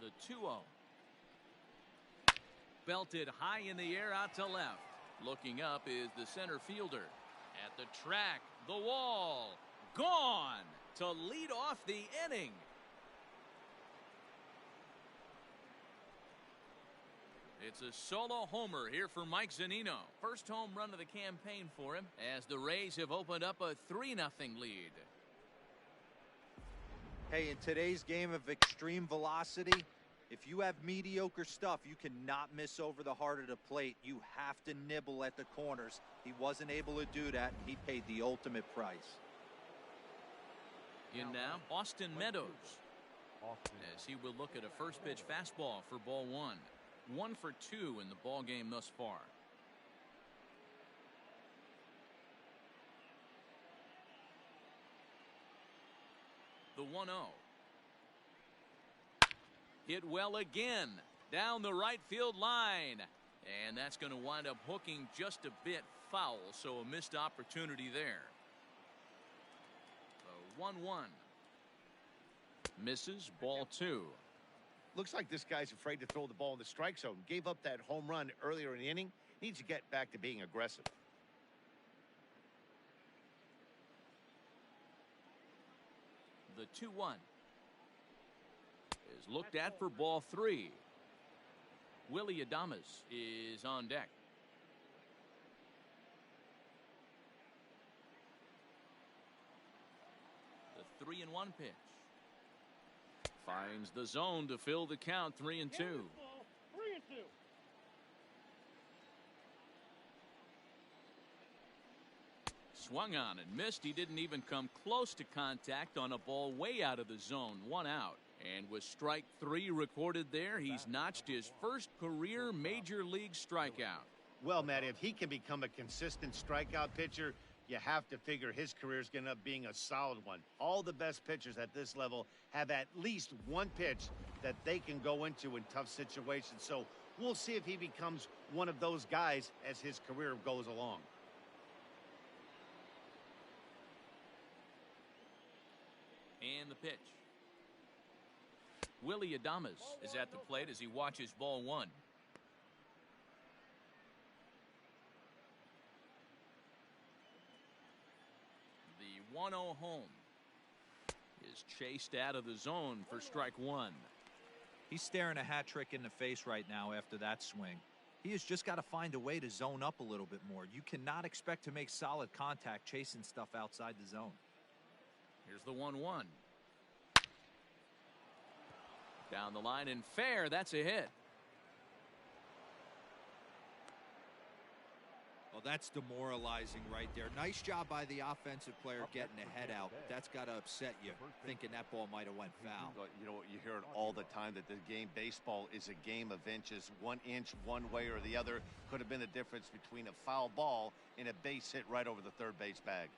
The 2-0. Belted high in the air out to left. Looking up is the center fielder. At the track, the wall, gone to lead off the inning. It's a solo homer here for Mike Zunino. First home run of the campaign for him as the Rays have opened up a 3-0 lead. Hey, in today's game of extreme velocity, if you have mediocre stuff, you cannot miss over the heart of the plate. You have to nibble at the corners. He wasn't able to do that. He paid the ultimate price. In now, Austin Meadows, as he will look at a first pitch fastball for ball 1. 1 for 2 in the ball game thus far. The 1-0. Hit well again down the right field line, and that's going to wind up hooking just a bit foul, so a missed opportunity there. The 1-1 misses, ball 2. Looks like this guy's afraid to throw the ball in the strike zone. Gave up that home run earlier in the inning. Needs to get back to being aggressive. The 2-1 is looked at for ball 3. Willie Adames is on deck. The 3-1 pitch finds the zone to fill the count. 3-2. 3-2. Swung on and missed. He didn't even come close to contact on a ball way out of the zone. 1 out. And with strike 3 recorded there, he's notched his first career major league strikeout. Well, Matt, if he can become a consistent strikeout pitcher, you have to figure his career is going to end up being a solid one. All the best pitchers at this level have at least one pitch that they can go into in tough situations. So we'll see if he becomes one of those guys as his career goes along. And the pitch. Willie Adames is at the plate as he watches ball 1. The 1-0 home is chased out of the zone for strike 1. He's staring a hat trick in the face right now after that swing. He has just got to find a way to zone up a little bit more. You cannot expect to make solid contact chasing stuff outside the zone. Here's the 1-1. Down the line and fair. That's a hit. Well, that's demoralizing right there. Nice job by the offensive player getting the head out. That's got to upset you, thinking that ball might have went foul. You know what, you hear it all the time that the game baseball is a game of inches. 1 inch one way or the other could have been the difference between a foul ball and a base hit right over the third base bag.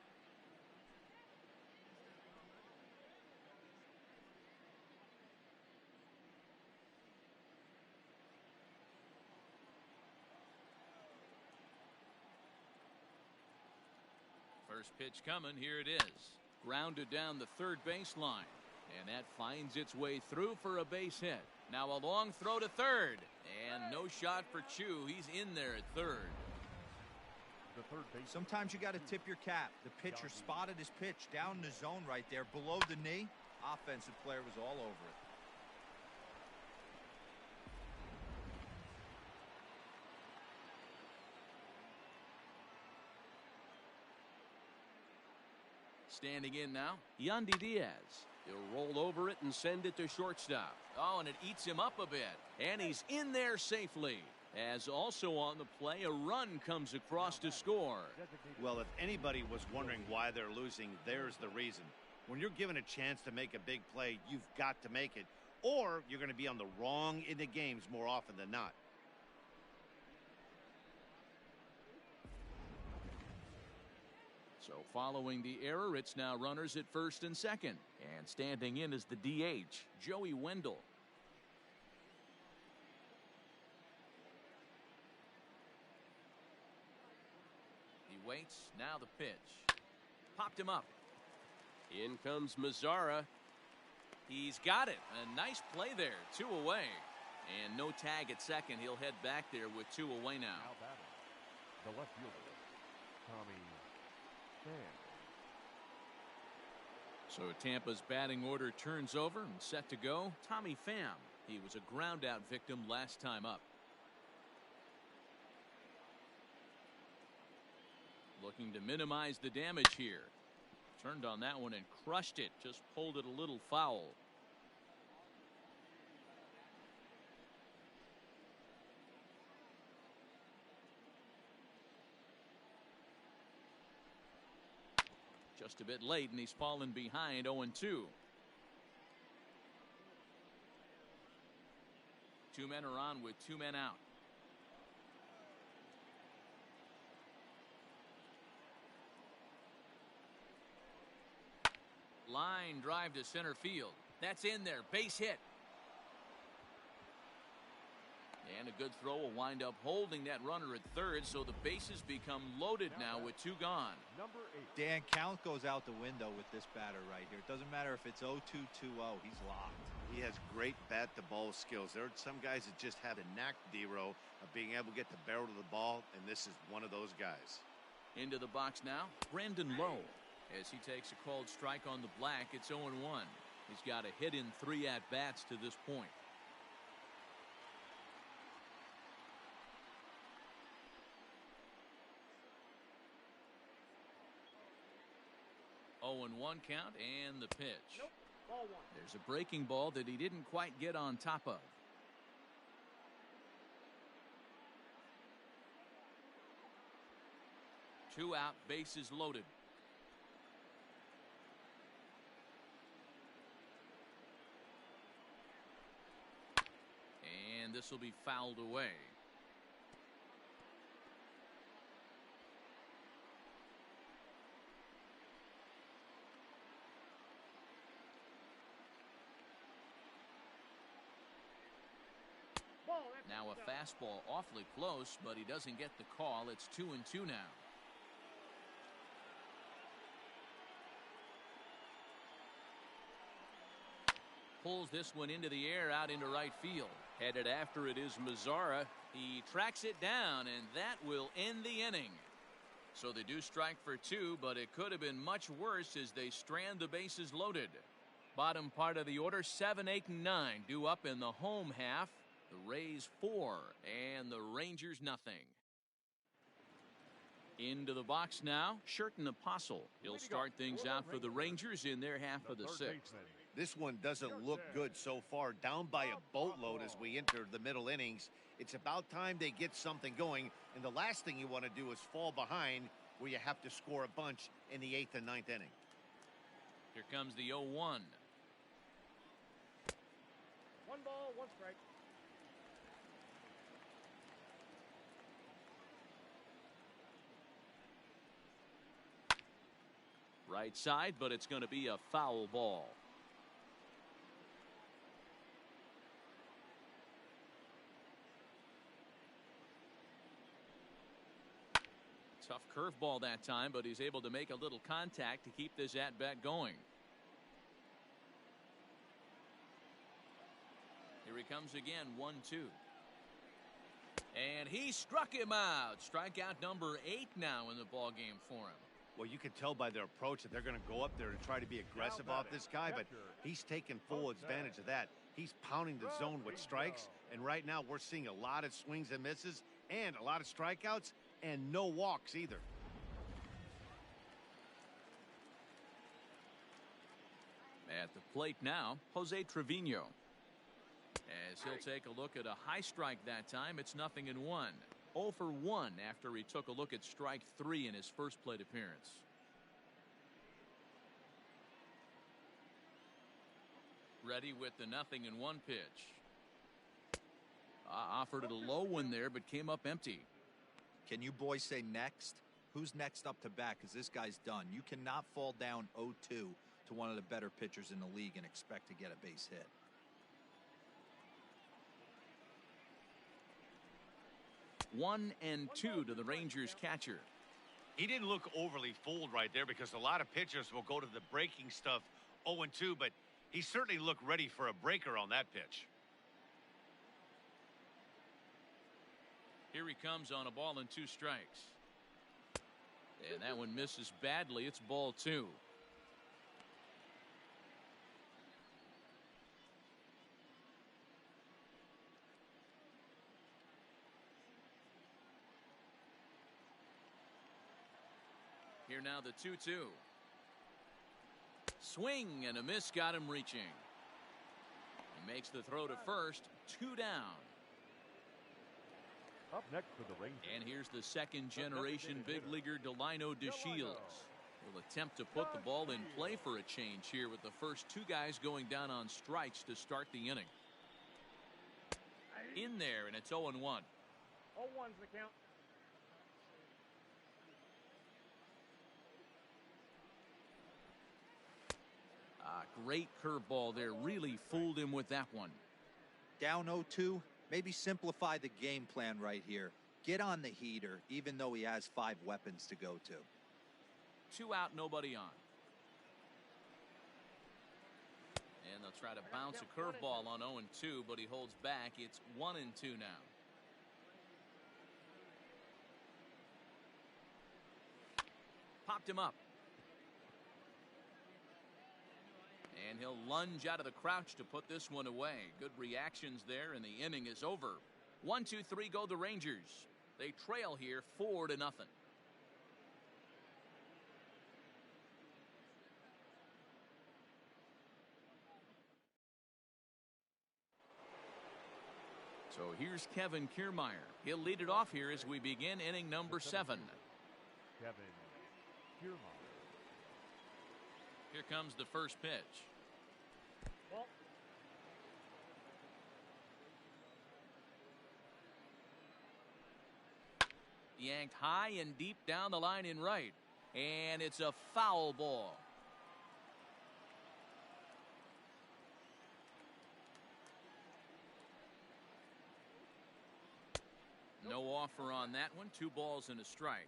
First pitch coming. Here it is. Grounded down the third baseline. And that finds its way through for a base hit. Now a long throw to third. And no shot for Chu. He's in there at third. The third base. Sometimes you got to tip your cap. The pitcher spotted his pitch down in the zone right there below the knee. Offensive player was all over it. Standing in now, Yandy Diaz. He'll roll over it and send it to shortstop. Oh, and it eats him up a bit. And he's in there safely. As also on the play, a run comes across to score. Well, if anybody was wondering why they're losing, there's the reason. When you're given a chance to make a big play, you've got to make it. Or you're going to be on the wrong end of games more often than not. So following the error, it's now runners at first and second. And standing in is the DH, Joey Wendell. He waits, now the pitch. Popped him up. In comes Mazzara. He's got it. A nice play there, 2 away. And no tag at second. He'll head back there with 2 away now. Now batting, the left fielder, Tommy Pham. So Tampa's batting order turns over and set to go. Tommy Pham. He was a ground out victim last time up. Looking to minimize the damage here. Turned on that one and crushed it. Just pulled it a little foul. Just a bit late, and he's fallen behind 0-2. 2 men are on with 2 men out. Line drive to center field. That's in there. Base hit. And a good throw will wind up holding that runner at third, so the bases become loaded now with 2 gone. Number 8. Dan, count goes out the window with this batter right here. It doesn't matter if it's 0-2, 2-0. He's locked. He has great bat-to-ball skills. There are some guys that just have the knack, D-Row, of being able to get the barrel to the ball, and this is one of those guys. Into the box now, Brandon Lowe. As he takes a called strike on the black, it's 0-1. He's got a hit in 3 at-bats to this point. 0-1 count and the pitch. Nope. Ball 1. There's a breaking ball that he didn't quite get on top of. Two out, bases loaded. And this will be fouled away. Now a fastball awfully close, but he doesn't get the call. It's 2-2 now. Pulls this one into the air out into right field. Headed after it is Mazzara. He tracks it down, and that will end the inning. So they do strike for 2, but it could have been much worse as they strand the bases loaded. Bottom part of the order, 7, 8, and 9 due up in the home half. The Rays 4 and the Rangers nothing. Into the box now, Sherton Apostle. He'll start things out for the Rangers in their half of the 6th. This one doesn't look good so far. Down by a boatload as we enter the middle innings. It's about time they get something going. And the last thing you want to do is fall behind where you have to score a bunch in the 8th and 9th inning. Here comes the 0-1. 1 ball, 1 strike. Right side, but it's going to be a foul ball. Tough curveball that time, but he's able to make a little contact to keep this at-bat going. Here he comes again, 1-2. And he struck him out. Strikeout number 8 now in the ball game for him. Well, you can tell by their approach that they're going to go up there and try to be aggressive off this guy, but he's taking full advantage of that. He's pounding the zone with strikes, and right now we're seeing a lot of swings and misses and a lot of strikeouts and no walks either. At the plate now, Jose Trevino. As he'll take a look at a high strike that time, it's 0-1. 0 for 1 after he took a look at strike 3 in his first plate appearance. Ready with the 0-1 pitch. Offered it a low one there, but came up empty. Can you boys say next? Who's next up to bat? Because this guy's done. You cannot fall down 0-2 to one of the better pitchers in the league and expect to get a base hit. 1-2 to the Rangers catcher. He didn't look overly fooled right there because a lot of pitchers will go to the breaking stuff 0-2, but he certainly looked ready for a breaker on that pitch. Here he comes on a ball and 2 strikes. And that one misses badly. It's ball 2. Here now the 2-2. Swing and a miss, got him reaching. He makes the throw to first, 2 down. Up next for the Rangers. And here's the second generation big leaguer Delino DeShields. Will attempt to put the ball in play for a change here with the first 2 guys going down on strikes to start the inning. In there, and it's 0-1. 0-1's the count. Great curveball there. Really fooled him with that one. Down 0-2, maybe simplify the game plan right here. Get on the heater, even though he has 5 weapons to go to. 2 out, nobody on. And they'll try to bounce a curveball on 0-2, but he holds back. It's 1-2 now. Popped him up. And he'll lunge out of the crouch to put this one away. Good reactions there, and the inning is over. 1-2-3 go the Rangers. They trail here 4-0. So here's Kevin Kiermaier. He'll lead it off here as we begin inning number 7. Kevin Kiermaier. Here comes the first pitch. Ball. Yanked high and deep down the line in right. And it's a foul ball. No offer on that one. 2 balls and a strike.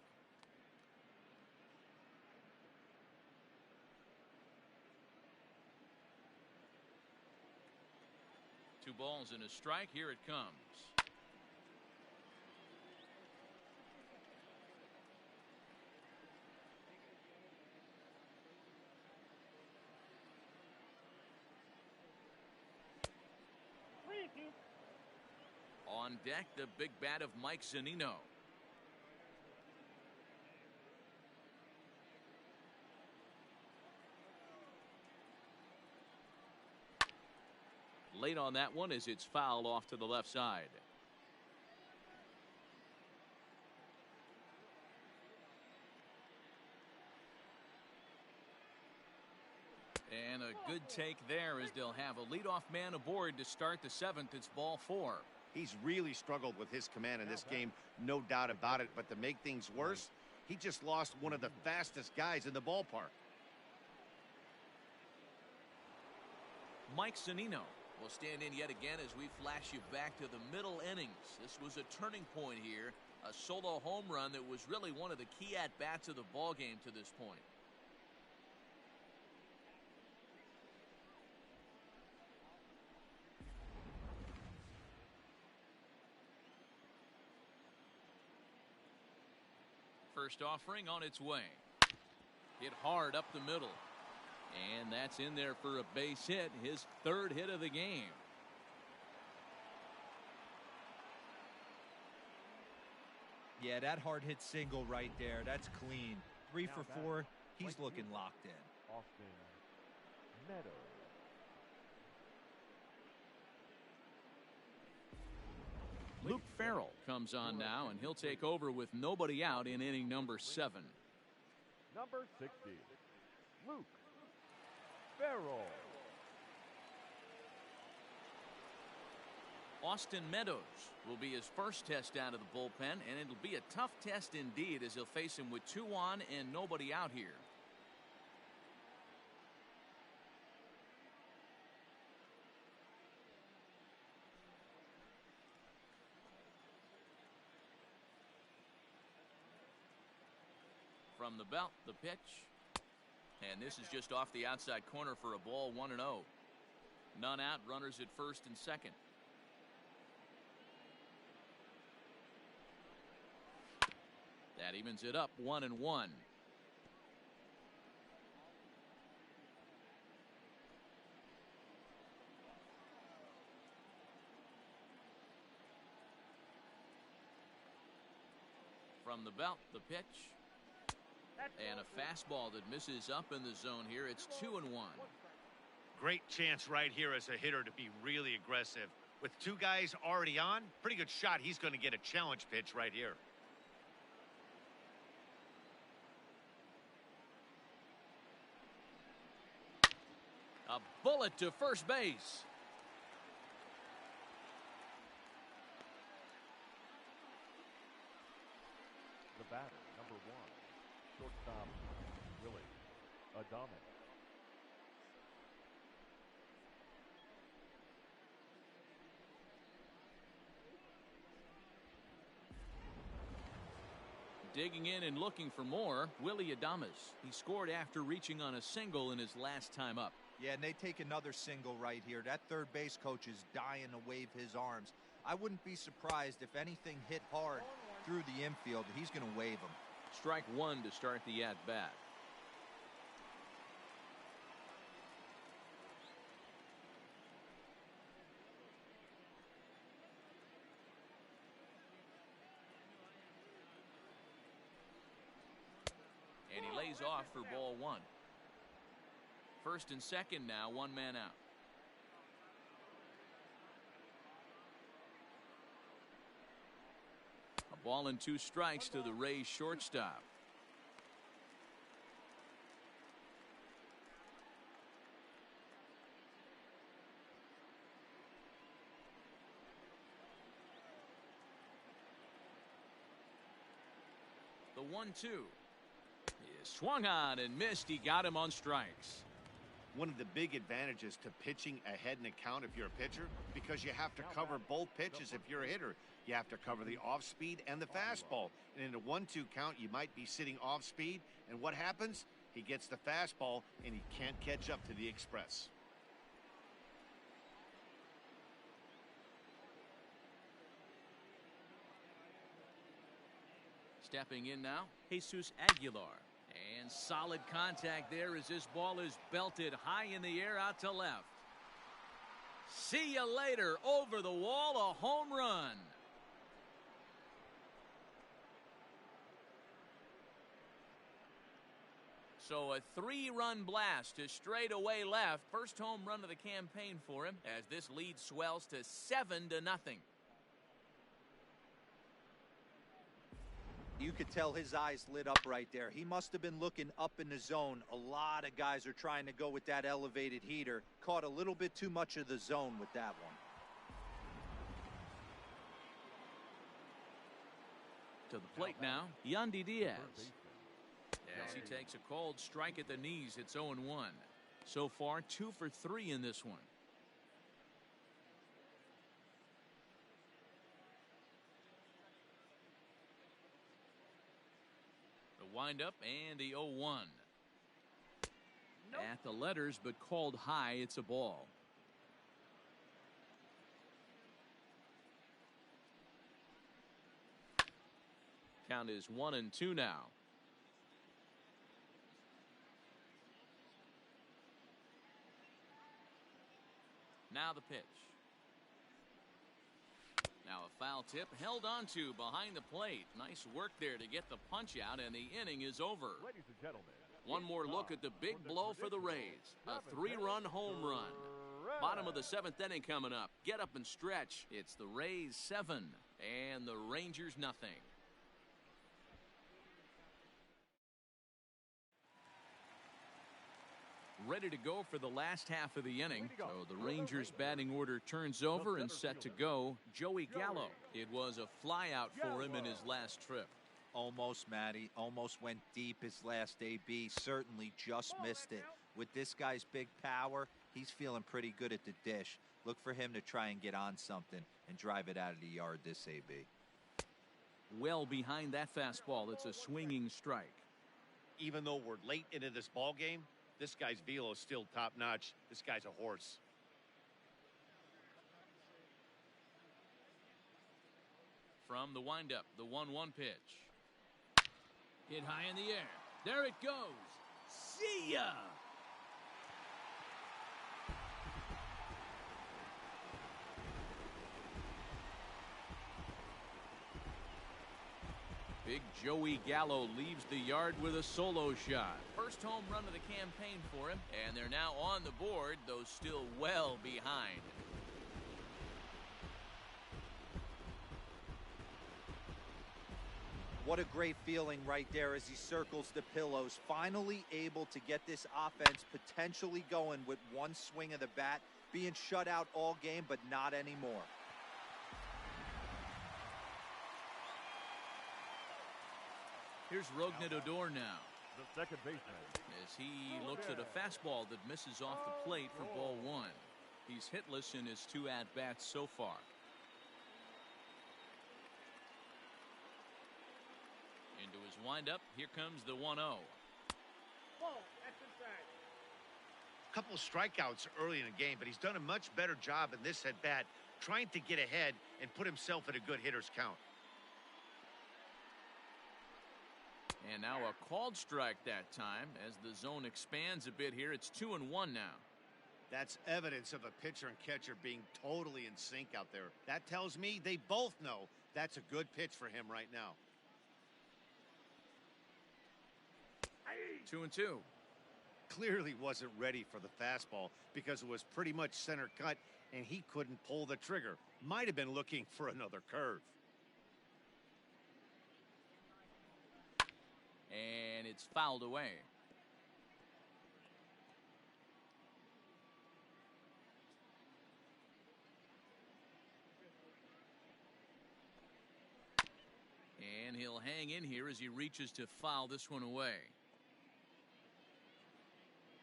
Two balls and a strike. Here it comes. On deck, the big bat of Mike Zunino. Late on that one as it's fouled off to the left side. And a good take there as they'll have a leadoff man aboard to start the 7th. It's ball 4. He's really struggled with his command in this game, no doubt about it. But to make things worse, he just lost one of the fastest guys in the ballpark. Mike Zunino will stand in yet again as we flash you back to the middle innings. This was a turning point here, a solo home run that was really one of the key at-bats of the ball game to this point. First offering on its way. Hit hard up the middle. And that's in there for a base hit, his third hit of the game. Yeah, that hard hit single right there. That's clean. 3 for 4. He's looking locked in. Austin Meadows. Luke Farrell comes on now, and he'll take over with nobody out in inning number 7. Number 60, Luke Farrell. Austin Meadows will be his first test out of the bullpen, and it'll be a tough test indeed as he'll face him with 2 on and nobody out here. From the belt, the pitch. And this is just off the outside corner for a ball, 1-0. None out, runners at first and second. That evens it up, 1-1. From the belt, the pitch. And a fastball that misses up in the zone here. It's 2-1. Great chance right here as a hitter to be really aggressive. With 2 guys already on, pretty good shot. He's going to get a challenge pitch right here. A bullet to first base. The batter, number 1, shortstop Willie Adames. Digging in and looking for more, Willie Adames. He scored after reaching on a single in his last time up. Yeah, and they take another single right here. That third base coach is dying to wave his arms. I wouldn't be surprised if anything hit hard through the infield. He's going to wave them. Strike 1 to start the at-bat. And he lays off for ball 1. First and second now, 1 man out. A ball and 2 strikes to the Rays shortstop. The 1-2 is swung on and missed. He got him on strikes. One of the big advantages to pitching ahead in a count if you're a pitcher, because you have to cover both pitches if you're a hitter. You have to cover the off speed and the fastball. And in a 1-2 count, you might be sitting off speed. And what happens? He gets the fastball and he can't catch up to the express. Stepping in now, Jesus Aguilar. And solid contact there as this ball is belted high in the air out to left. See you later. Over the wall, a home run. So a 3-run blast to straightaway left. First home run of the campaign for him as this lead swells to 7-0. You could tell his eyes lit up right there. He must have been looking up in the zone. A lot of guys are trying to go with that elevated heater. Caught a little bit too much of the zone with that one. To the plate now, Yandy Diaz. As he takes a cold strike at the knees, it's 0-1. So far, 2 for 3 in this one. Windup and the 0-1. At the letters, but called high. It's a ball. Count is 1-2 now. Now the pitch. Now a foul tip held onto behind the plate. Nice work there to get the punch out, and the inning is over. Ladies and gentlemen, One more look at the big blow for the Rays. A 3-run home run. Bottom of the 7th inning coming up. Get up and stretch. It's the Rays 7 and the Rangers nothing. Ready to go for the last half of the inning. So the Rangers batting order turns over and set to go. Joey Gallo. It was a flyout for him in his last trip. Almost, Matty. Almost went deep his last AB. Certainly just missed it. With this guy's big power, he's feeling pretty good at the dish. Look for him to try and get on something and drive it out of the yard this AB. Well behind that fastball. It's a swinging strike. Even though we're late into this ball game, this guy's velo is still top-notch. This guy's a horse. From the windup, the 1-1 pitch. Hit high in the air. There it goes. See ya! Big Joey Gallo leaves the yard with a solo shot. First home run of the campaign for him, and they're now on the board, though still well behind. What a great feeling right there as he circles the pillows. Finally able to get this offense potentially going with one swing of the bat. Being shut out all game, but not anymore. Here's Rougned Odor now. the second baseman. As he looks at a fastball that misses off the plate for ball 1. He's hitless in his 2 at-bats so far. Into his windup. Here comes the 1-0. Ball, that's inside. Couple strikeouts early in the game, but he's done a much better job in this at-bat trying to get ahead and put himself in a good hitter's count. And now a called strike that time. As the zone expands a bit here, it's 2-1 now. That's evidence of a pitcher and catcher being totally in sync out there. That tells me they both know that's a good pitch for him right now. 2-2. Clearly wasn't ready for the fastball because it was pretty much center cut and he couldn't pull the trigger. Might have been looking for another curve. And it's fouled away. And he'll hang in here as he reaches to foul this one away.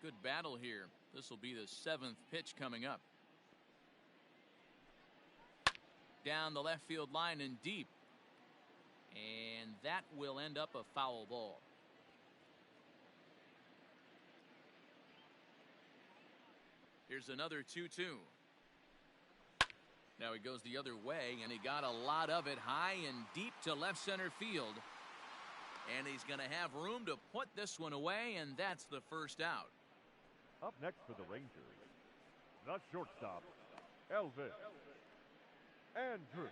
Good battle here. This will be the 7th pitch coming up. Down the left field line and deep. And that will end up a foul ball. Here's another 2-2. Now he goes the other way, and he got a lot of it high and deep to left center field. And he's going to have room to put this one away, and that's the first out. Up next for the Rangers, the shortstop, Elvis Andrus.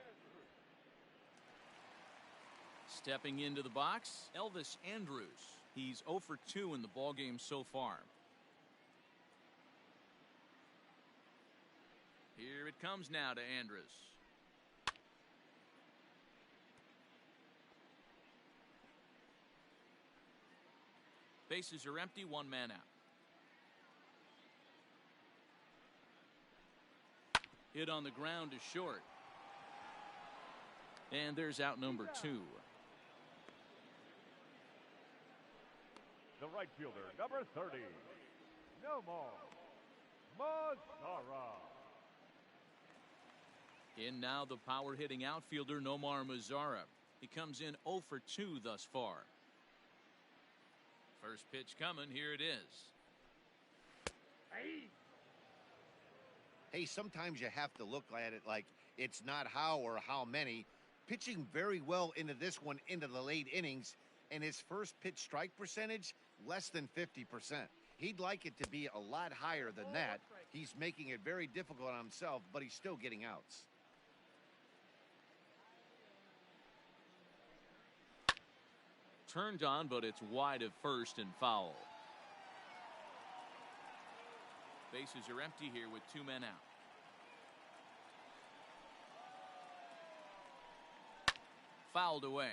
Stepping into the box, Elvis Andrus. He's 0 for 2 in the ballgame so far. Here it comes now to Andrus. Bases are empty, 1 man out. Hit on the ground to short. And there's out number 2. The right fielder, number 30, Nomar Mazara. In now the power hitting outfielder Nomar Mazara. He comes in 0 for 2 thus far. First pitch coming, here it is. Hey, sometimes you have to look at it like it's not how or how many. pitching very well into this one, into the late innings, and his first pitch strike percentage, less than 50%. He'd like it to be a lot higher than that. He's making it very difficult on himself, but he's still getting outs. Turned on, but it's wide of first and foul. Bases are empty here with 2 men out. Fouled away.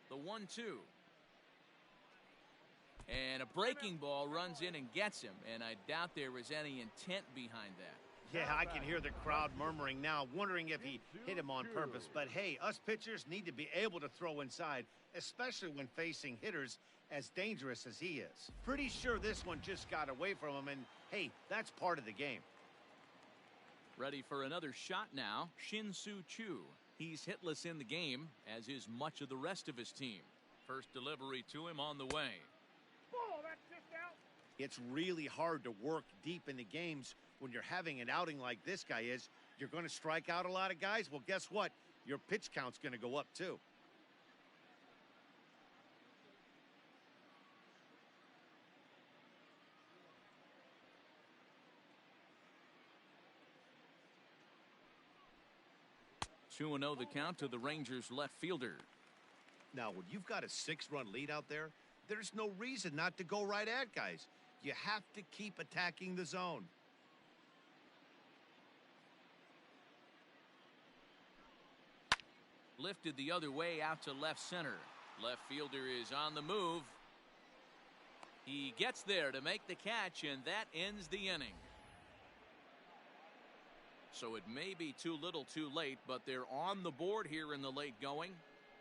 The 1-2. And a breaking ball runs in and gets him, and I doubt there was any intent behind that. Yeah, I can hear the crowd murmuring now, wondering if he hit him on purpose. But hey, us pitchers need to be able to throw inside, especially when facing hitters as dangerous as he is. Pretty sure this one just got away from him, and hey, that's part of the game. Ready for another shot now, Shin-Soo Choo. He's hitless in the game, as is much of the rest of his team. First delivery to him on the way. Ball, that's just out. It's really hard to work deep into games when you're having an outing like this guy is. You're going to strike out a lot of guys. Well, guess what? Your pitch count's going to go up too. Two 2-0 the count to the Rangers left fielder. Now, when you've got a 6-run lead out there, there's no reason not to go right at guys. You have to keep attacking the zone. Lifted the other way out to left center. Left fielder is on the move. He gets there to make the catch, and that ends the inning. So it may be too little too late, but they're on the board here in the late going.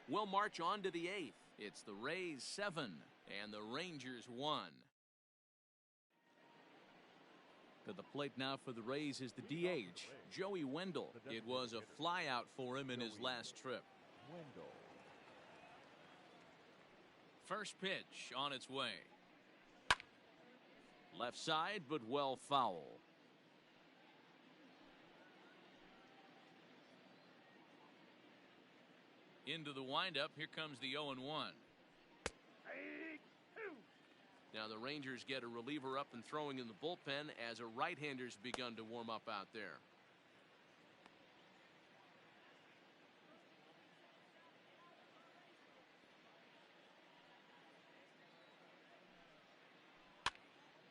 We'll march on to the 8th. It's the Rays 7 and the Rangers 1. To the plate now for the Rays is the DH, Joey Wendell. It was a flyout for him in his last trip. First pitch on its way. Left side, but well foul. Into the windup. Here comes the 0-1. Now the Rangers get a reliever up and throwing in the bullpen as a right-hander's begun to warm up out there.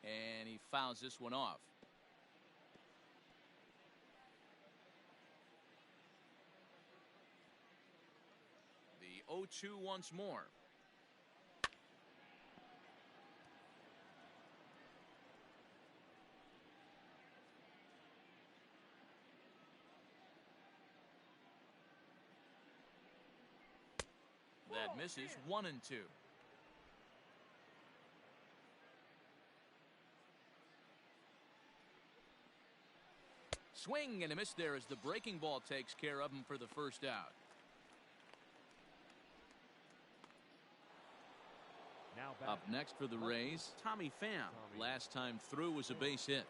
And he fouls this one off. The 0-2 once more. That misses. 1-2. Swing and a miss there as the breaking ball takes care of him for the first out. Up next for the Rays, Tommy Pham. Last time through was a base hit.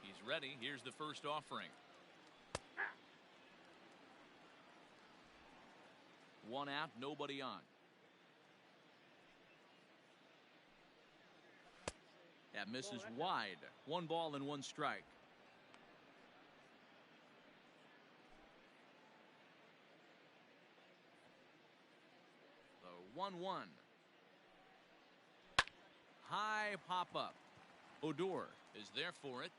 He's ready. Here's the first offering. One out, nobody on. That misses wide. 1 ball and 1 strike. The 1-1. High pop up. Odor is there for it.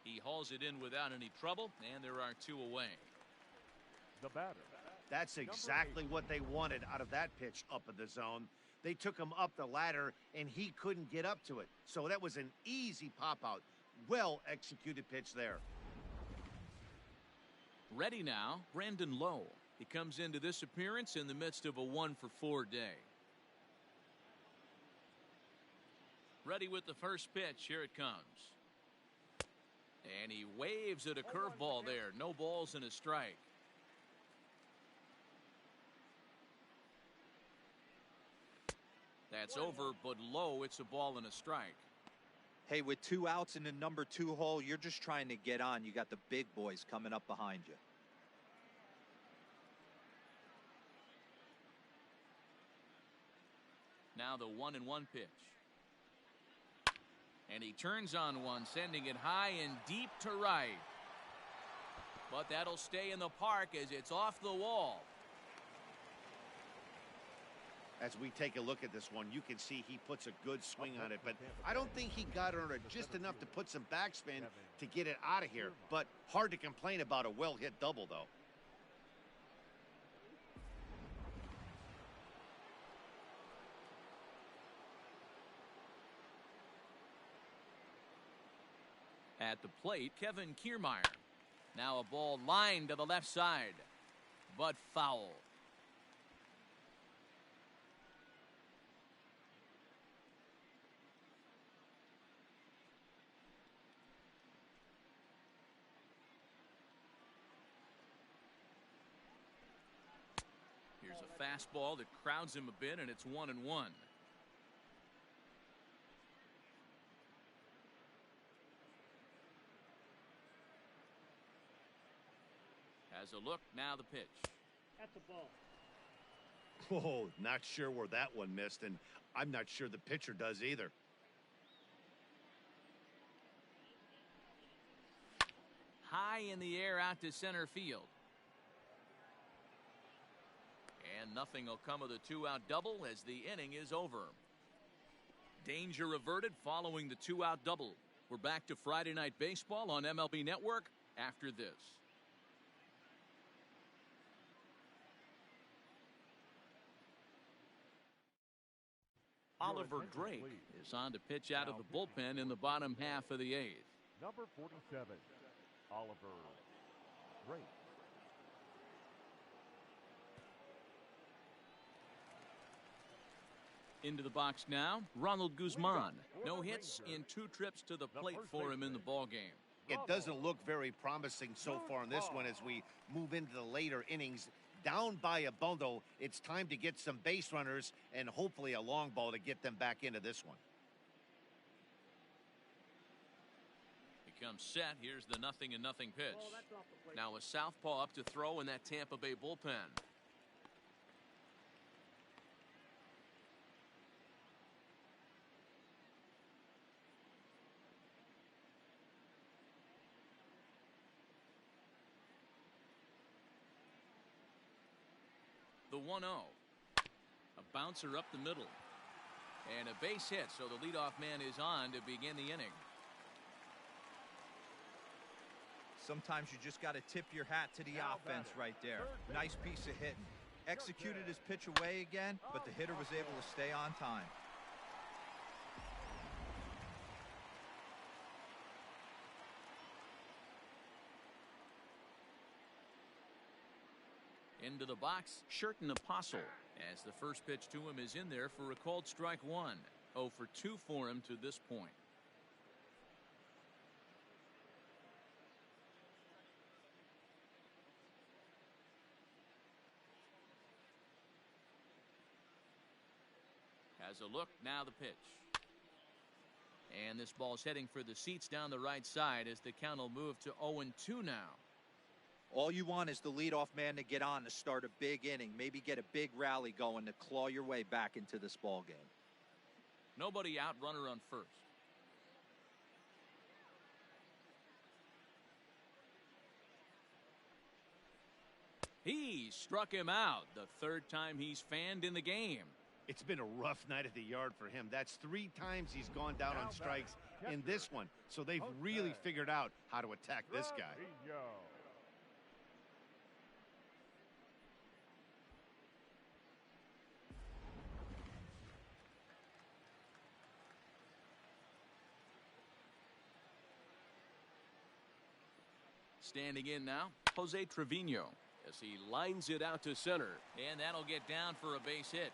He hauls it in without any trouble, and there are 2 away. The batter. That's exactly what they wanted out of that pitch up in the zone. They took him up the ladder, and he couldn't get up to it. So that was an easy pop-out. Well-executed pitch there. Ready now, Brandon Lowe. He comes into this appearance in the midst of a 1-for-4 day. Ready with the first pitch. Here it comes. And he waves at a curveball there. No balls and a strike. That's over, but low. It's a ball and a strike. Hey, with 2 outs in the number 2 hole, you're just trying to get on. You got the big boys coming up behind you. Now the 1-1 pitch. And he turns on one, sending it high and deep to right. But that'll stay in the park as it's off the wall. As we take a look at this one, you can see he puts a good swing on it, but I don't think he got on it just enough to put some backspin to get it out of here. But hard to complain about a well-hit double, though. At the plate, Kevin Kiermaier. Now a ball lined to the left side, but foul. Here's a fastball that crowds him a bit, and it's 1-1. Has a look, now the pitch. That's a ball. Oh, not sure where that one missed, and I'm not sure the pitcher does either. High in the air out to center field. And nothing will come of the 2-out double as the inning is over. Danger averted following the 2-out double. We're back to Friday Night Baseball on MLB Network after this. Oliver Drake is on to pitch out of the bullpen in the bottom half of the 8th. Number 47, Oliver Drake. Into the box now, Ronald Guzman. No hits in 2 trips to the plate for him in the ballgame. It doesn't look very promising so far in this one as we move into the later innings. Down by a bundle, it's time to get some base runners and hopefully a long ball to get them back into this one. He comes set. Here's the 0-0 pitch. Oh, that's off the plate. Now a southpaw up to throw in that Tampa Bay bullpen. The 1-0. A bouncer up the middle. And a base hit, so the leadoff man is on to begin the inning. Sometimes you just got to tip your hat to the offense right there. Nice piece of hitting. Executed his pitch away again, but the hitter was able to stay on time. Into the box, Sherton Apostle, as the first pitch to him is in there for a called strike 1. 0 for 2 for him to this point. Has a look, now the pitch. And this ball's heading for the seats down the right side as the count will move to 0-2 now. All you want is the leadoff man to get on to start a big inning, maybe get a big rally going to claw your way back into this ball game. Nobody out, runner on first. He struck him out, the 3rd time he's fanned in the game. It's been a rough night at the yard for him. That's 3 times he's gone down on strikes in this one. So they've really figured out how to attack this guy. Standing in now, Jose Trevino, as he lines it out to center. And that'll get down for a base hit.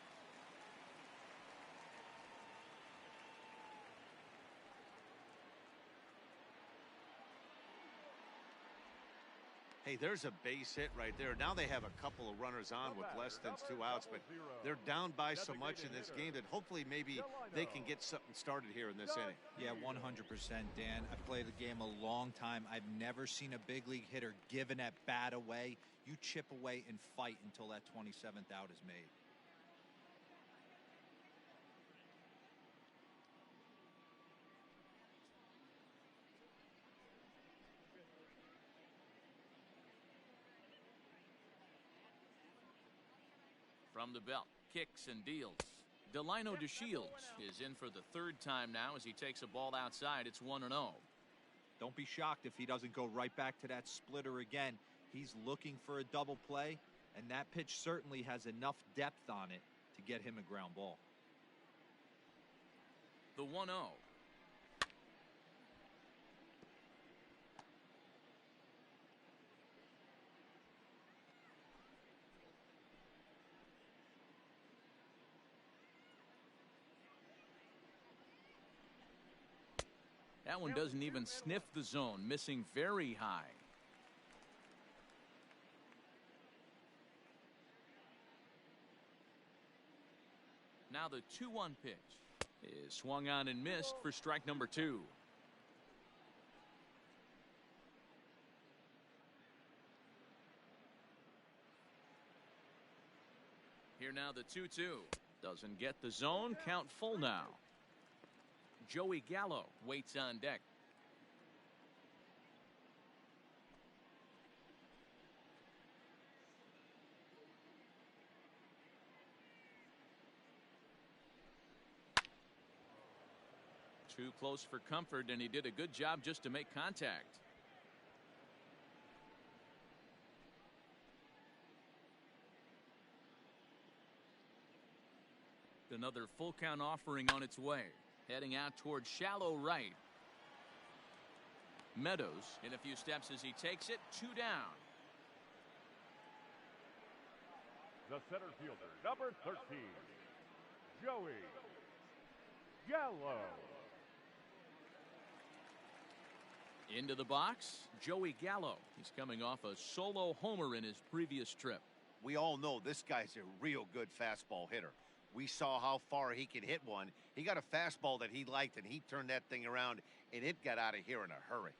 Hey, there's a base hit right there. Now they have a couple of runners on with less than 2 outs, but they're down by so much in this game that hopefully maybe they can get something started here in this inning. Yeah, 100%, Dan. I've played the game a long time. I've never seen a big league hitter give an at-bat away. You chip away and fight until that 27th out is made. From the belt, kicks and deals. Delino DeShields is in for the third time now as he takes a ball outside. It's 1-0. Don't be shocked if he doesn't go right back to that splitter again. He's looking for a double play, and that pitch certainly has enough depth on it to get him a ground ball. The 1-0. That one doesn't even sniff the zone, missing very high. Now the 2-1 pitch is swung on and missed for strike number 2. Here now the 2-2. Doesn't get the zone, count full now. Joey Gallo waits on deck. Too close for comfort, and he did a good job just to make contact. Another full count offering on its way. Heading out towards shallow right. Meadows in a few steps as he takes it. 2 down. The center fielder, number 13, Joey Gallo. Into the box, Joey Gallo. He's coming off a solo homer in his previous trip. We all know this guy's a real good fastball hitter. We saw how far he could hit one. He got a fastball that he liked, and he turned that thing around, and it got out of here in a hurry.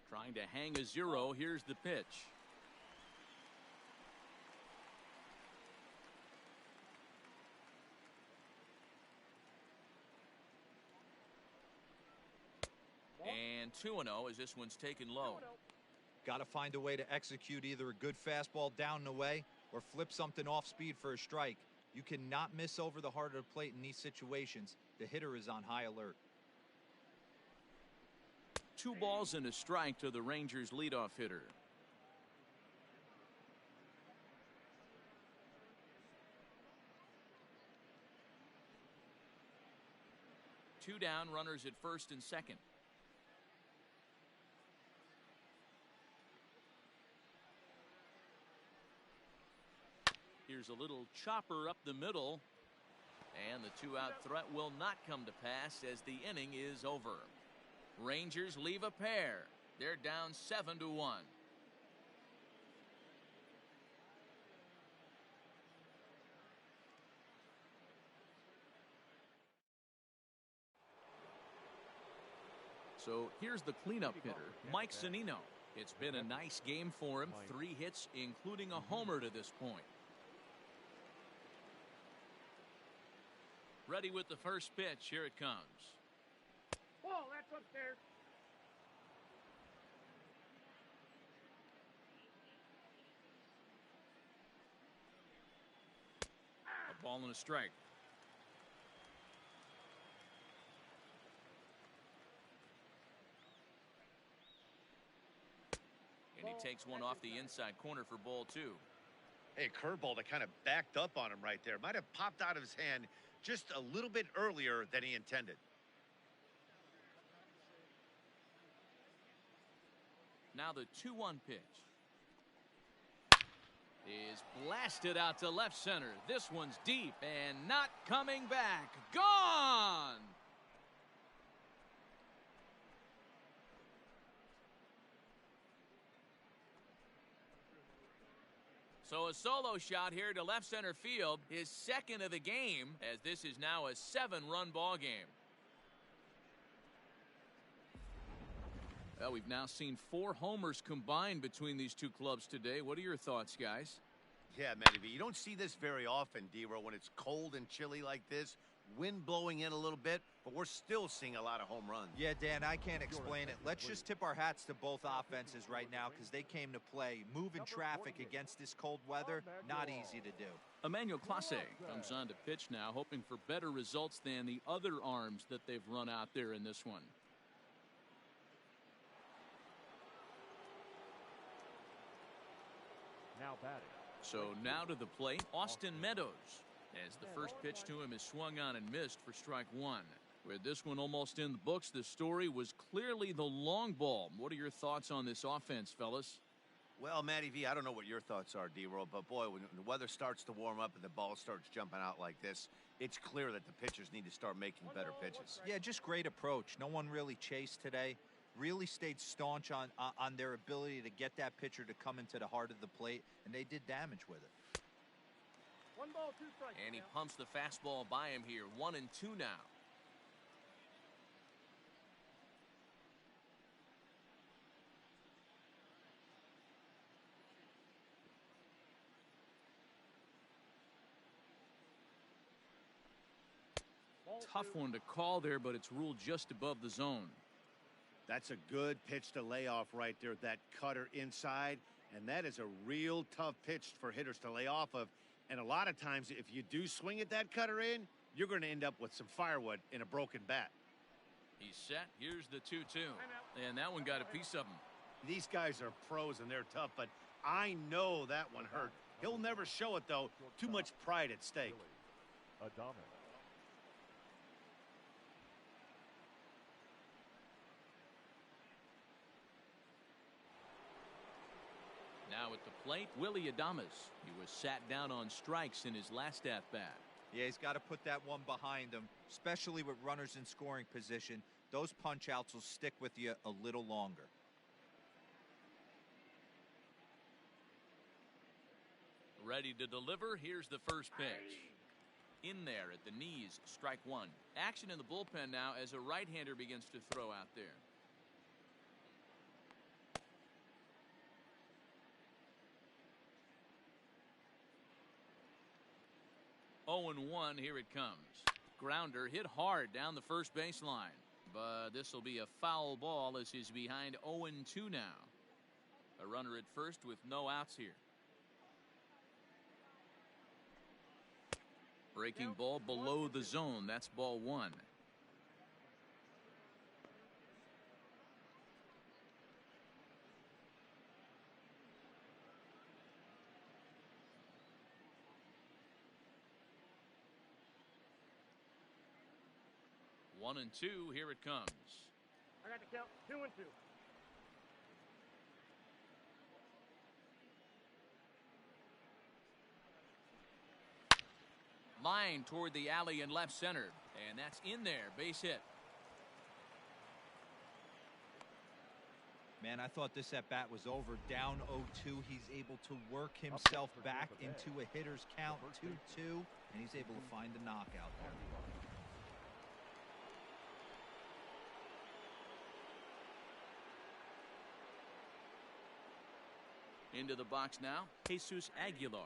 Trying to hang a 0. Here's the pitch. And 2-0 as this one's taken low. Got to find a way to execute either a good fastball down and away or flip something off speed for a strike. You cannot miss over the heart of the plate in these situations. The hitter is on high alert. 2 balls and a strike to the Rangers leadoff hitter. Two down, runners at first and second. Here's a little chopper up the middle, and the 2-out threat will not come to pass as the inning is over. Rangers leave a pair. They're down 7-1. So here's the cleanup hitter, Mike Zunino. It's been a nice game for him. 3 hits, including a homer to this point. Ready with the first pitch. Here it comes. Ball, that's upstairs. A ball and a strike. And he takes one off the inside corner for ball 2. Hey, curveball that kind of backed up on him right there. Might have popped out of his hand just a little bit earlier than he intended. Now the 2-1 pitch is blasted out to left center. This one's deep and not coming back. Gone! So a solo shot here to left center field, his second of the game, as this is now a 7-run ball game. Well, we've now seen 4 homers combined between these two clubs today. What are your thoughts, guys? Yeah, Matty V, you don't see this very often, D-Row, when it's cold and chilly like this. Wind blowing in a little bit, but we're still seeing a lot of home runs. Yeah, Dan, I can't explain it. Let's just tip our hats to both offenses right now because they came to play. Moving traffic against this cold weather, not easy to do. Emmanuel Clase comes on to pitch now, hoping for better results than the other arms that they've run out there in this one. Now batting. So now to the plate, Austin Meadows, as the first pitch to him is swung on and missed for strike 1. With this one almost in the books, the story was clearly the long ball. What are your thoughts on this offense, fellas? Well, Matty V, I don't know what your thoughts are, D-Row, but boy, when the weather starts to warm up and the ball starts jumping out like this, it's clear that the pitchers need to start making better pitches. Yeah, just great approach. No one really chased today. Really stayed staunch on their ability to get that pitcher to come into the heart of the plate, and they did damage with it. 1 ball, 2 strikes. And he pumps the fastball by him here. 1-2 now. Tough one to call there, but it's ruled just above the zone. That's a good pitch to lay off right there, that cutter inside, and that is a real tough pitch for hitters to lay off of. And a lot of times, if you do swing at that cutter in, you're going to end up with some firewood in a broken bat. He's set. Here's the 2-2. And that one got a piece of him. These guys are pros and they're tough, but I know that one hurt. He'll never show it, though. Too much pride at stake. Adames. Now at the plate, Willie Adames. He was sat down on strikes in his last at-bat. Yeah, he's got to put that one behind him, especially with runners in scoring position. Those punch-outs will stick with you a little longer. Ready to deliver. Here's the first pitch. In there at the knees, strike 1. Action in the bullpen now as a right-hander begins to throw out there. Oh and 1, here it comes. Grounder hit hard down the first baseline. But this will be a foul ball as he's behind 0-2 now. A runner at first with no outs here. Breaking ball below the zone. That's ball 1. One and 2, here it comes. I got the count. 2-2. Line toward the alley in left center. And that's in there. Base hit. Man, I thought this at-bat was over. Down 0-2. He's able to work himself back into a hitter's count 2-2. And he's able to find the knockout there. Into the box now, Jesus Aguilar,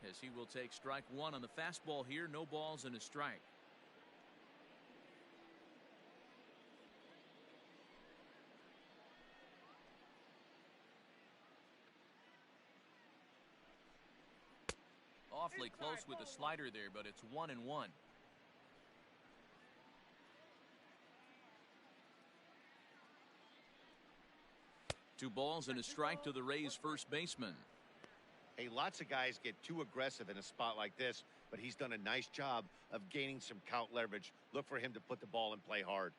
as he will take strike 1 on the fastball here. No balls and a strike. Awfully close with the slider there, but it's 1-1. 2 balls and a strike to the Rays' first baseman. Hey, lots of guys get too aggressive in a spot like this, but he's done a nice job of gaining some count leverage. Look for him to put the ball in play hard.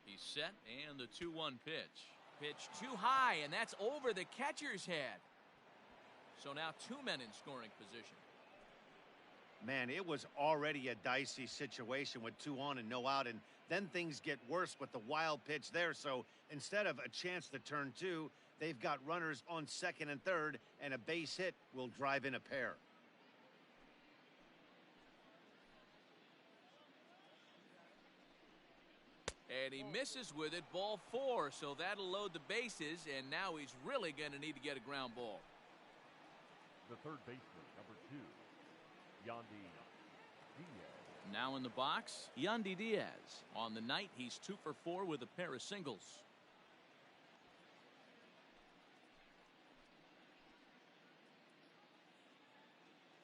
He's set, and the 2-1 pitch. Pitch too high, and that's over the catcher's head. So now 2 men in scoring position. Man, it was already a dicey situation with 2 on and no out, and then things get worse with the wild pitch there. So instead of a chance to turn 2, They've got runners on second and third, and a base hit will drive in a pair. And he misses with it, ball 4, so that'll load the bases, and now he's really going to need to get a ground ball. The third baseman, number 2, Yandy Diaz. Now in the box, Yandy Diaz. On the night, he's 2 for 4 with a pair of singles.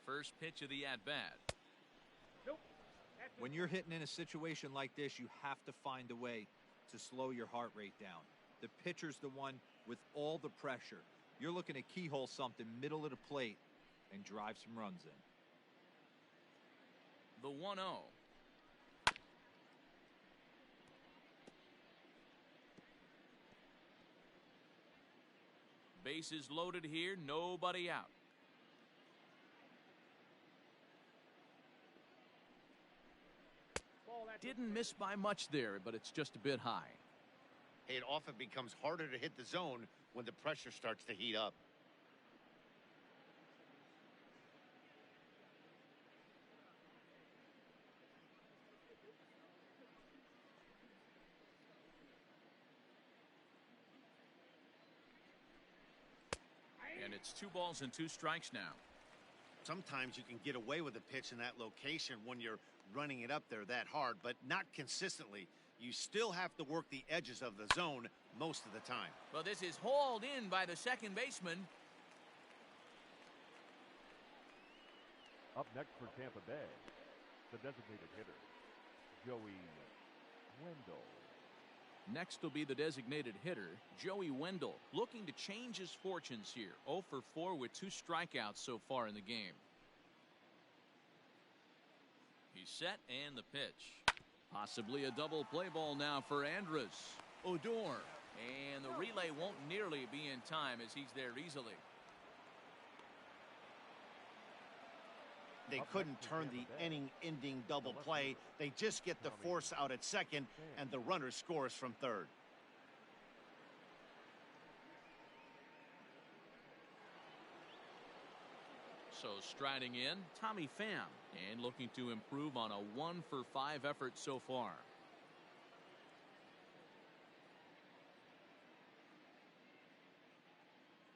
First pitch of the at-bat. Nope. When you're hitting in a situation like this, you have to find a way to slow your heart rate down. The pitcher's the one with all the pressure. You're looking to keyhole something middle of the plate and drive some runs in. The 1-0. Bases loaded here, nobody out. Didn't miss by much there, but it's just a bit high. It often becomes harder to hit the zone when the pressure starts to heat up. And it's 2 balls and 2 strikes now. Sometimes you can get away with a pitch in that location when you're running it up there that hard, but not consistently. You still have to work the edges of the zone most of the time. Well, this is hauled in by the second baseman. Up next for Tampa Bay, the designated hitter, Joey Wendell. Next will be the designated hitter, Joey Wendell, looking to change his fortunes here. 0 for 4 with 2 strikeouts so far in the game. He's set and the pitch. Possibly a double play ball now for Andrus. Odor. And the relay won't nearly be in time as he's there easily. They couldn't turn the inning-ending double play. They just get the force out at second, and the runner scores from third. So striding in, Tommy Pham, and looking to improve on a 1 for 5 effort so far.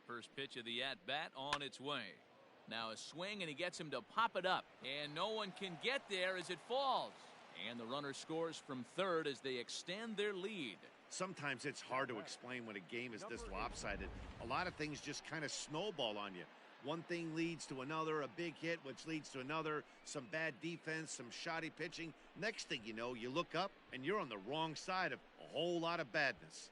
First pitch of the at-bat on its way. Now a swing, and he gets him to pop it up. And no one can get there as it falls. And the runner scores from third as they extend their lead. Sometimes it's hard to explain when a game is this lopsided. A lot of things just kind of snowball on you. One thing leads to another, a big hit, which leads to another, some bad defense, some shoddy pitching. Next thing you know, you look up, and you're on the wrong side of a whole lot of badness.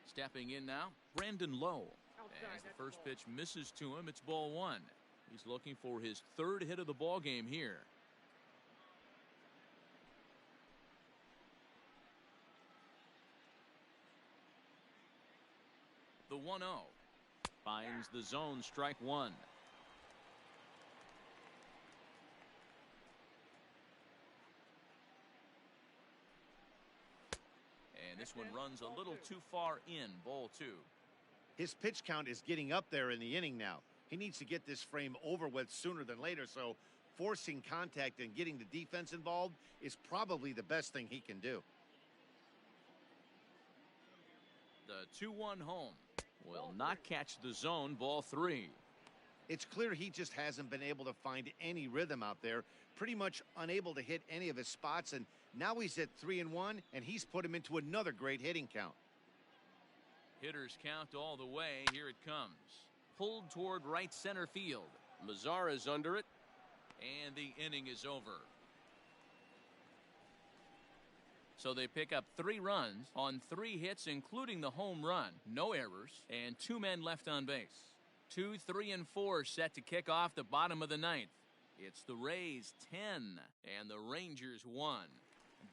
Stepping in now, Brandon Lowe. As the first pitch misses to him, it's ball 1. He's looking for his 3rd hit of the ball game here. The 1-0. Finds the zone, strike 1. And this one runs a little too far in, ball 2. His pitch count is getting up there in the inning now. He needs to get this frame over with sooner than later, so forcing contact and getting the defense involved is probably the best thing he can do. The 2-1 home will not catch the zone, ball 3. It's clear he just hasn't been able to find any rhythm out there, pretty much unable to hit any of his spots, and now he's at 3-1, and he's put him into another great hitting count. Hitters count all the way. Here it comes. Pulled toward right center field. Mazara's under it, and the inning is over. So they pick up 3 runs on 3 hits, including the home run. No errors, and 2 men left on base. 2, 3, and 4 set to kick off the bottom of the 9th. It's the Rays 10 and the Rangers 1.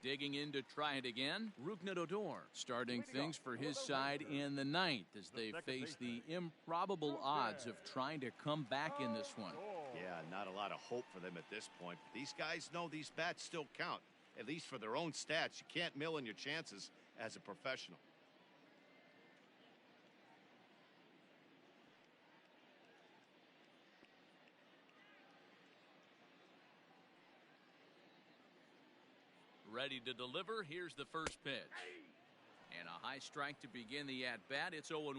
Digging in to try it again, Rougned Odor starting things for his side in the 9th as they face the improbable odds of trying to come back in this one. Yeah, not a lot of hope for them at this point. But these guys know these bats still count, at least for their own stats. You can't mill in your chances as a professional. Ready to deliver. Here's the first pitch. And a high strike to begin the at-bat. It's 0-1.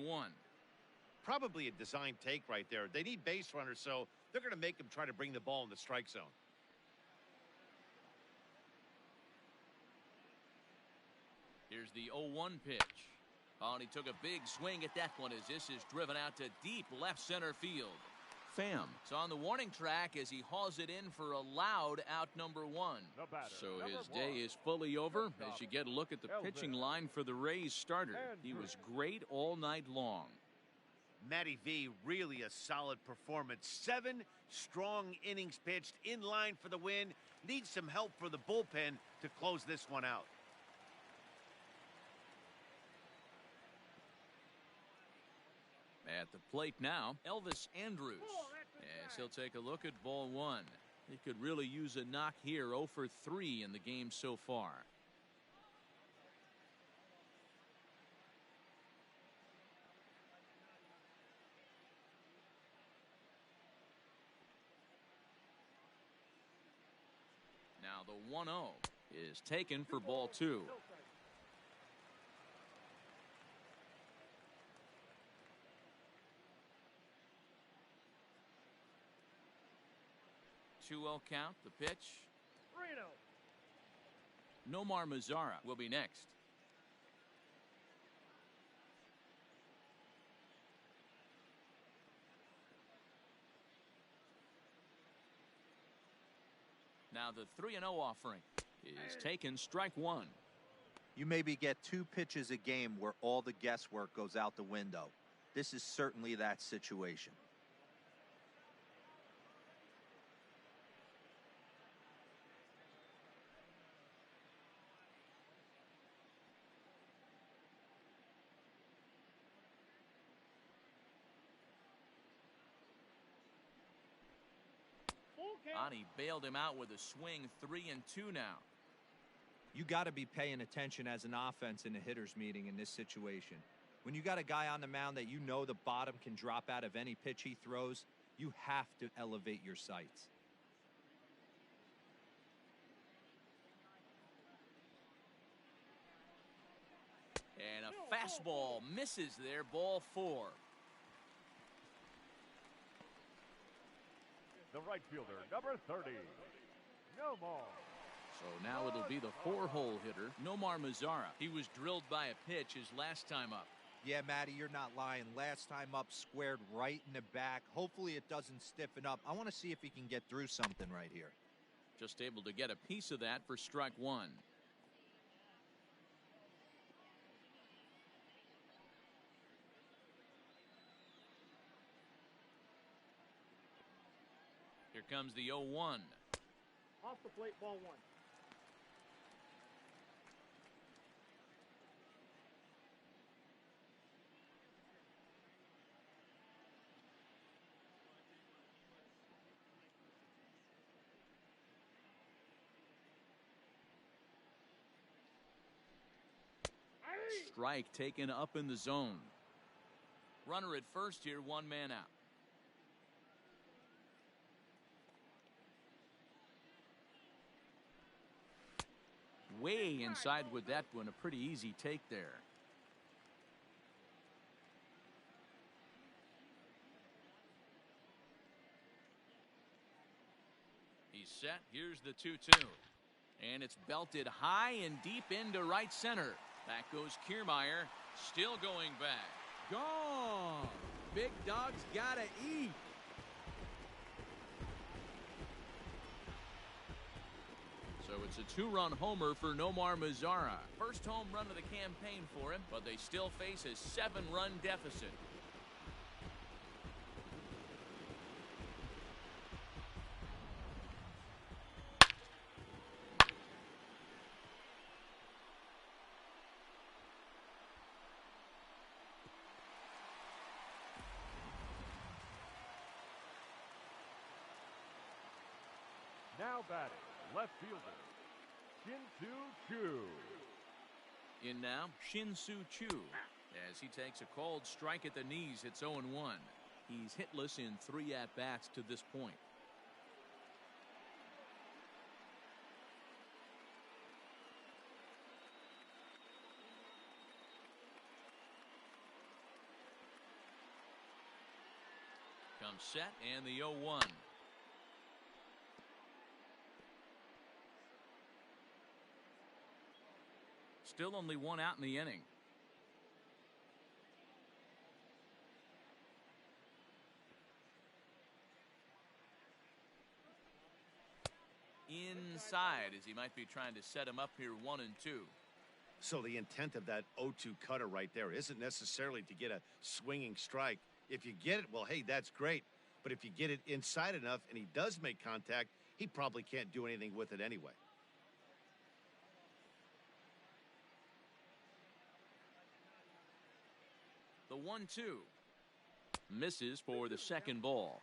Probably a design take right there. They need base runners, so they're going to make them try to bring the ball in the strike zone. Here's the 0-1 pitch. Oh, and he took a big swing at that one as this is driven out to deep left center field. Pham is on the warning track as he hauls it in for a loud out number 1. So his day is fully over as you get a look at the pitching line for the Rays starter. He was great all night long. Matty V, really a solid performance. 7 strong innings pitched, in line for the win. Needs some help for the bullpen to close this one out. At the plate now, Elvis Andrus, as he'll take a look at ball 1. He could really use a knock here. 0 for 3 in the game so far. Now the 1-0 is taken for ball 2. 2-0 count. The pitch. Nomar Mazara will be next. Now the 3-0 offering is taken. Strike 1. You maybe get 2 pitches a game where all the guesswork goes out the window. This is certainly that situation. Ani bailed him out with a swing. 3-2 now. You got to be paying attention as an offense in a hitter's meeting in this situation. When you got a guy on the mound that you know the bottom can drop out of any pitch he throws, you have to elevate your sights. And a fastball misses there. Ball 4. The right fielder, number 30, Nomar. So now it'll be the 4-hole hitter, Nomar Mazara. He was drilled by a pitch his last time up. Yeah, Matty, you're not lying. Last time up, squared right in the back. Hopefully it doesn't stiffen up. I want to see if he can get through something right here. Just able to get a piece of that for strike 1. Here comes the 0-1. Off the plate, ball 1. Strike taken up in the zone. Runner at first here, 1 man out. Way inside with that one. A pretty easy take there. He's set. Here's the 2-2. And it's belted high and deep into right center. Back goes Kiermaier. Still going back. Gone. Big dog's gotta eat. So it's a 2-run homer for Nomar Mazara. First home run of the campaign for him, but they still face a 7-run deficit. Now batting, left fielder, Shin-Soo Choo. In now, Shin-Soo Choo. As he takes a called strike at the knees, it's 0-1. He's hitless in 3 at-bats to this point. Comes set and the 0-1. Still only 1 out in the inning. Inside, as he might be trying to set him up here 1-2. So the intent of that 0-2 cutter right there isn't necessarily to get a swinging strike. If you get it, well, hey, that's great. But if you get it inside enough and he does make contact, he probably can't do anything with it anyway. The 1-2 misses for the second ball.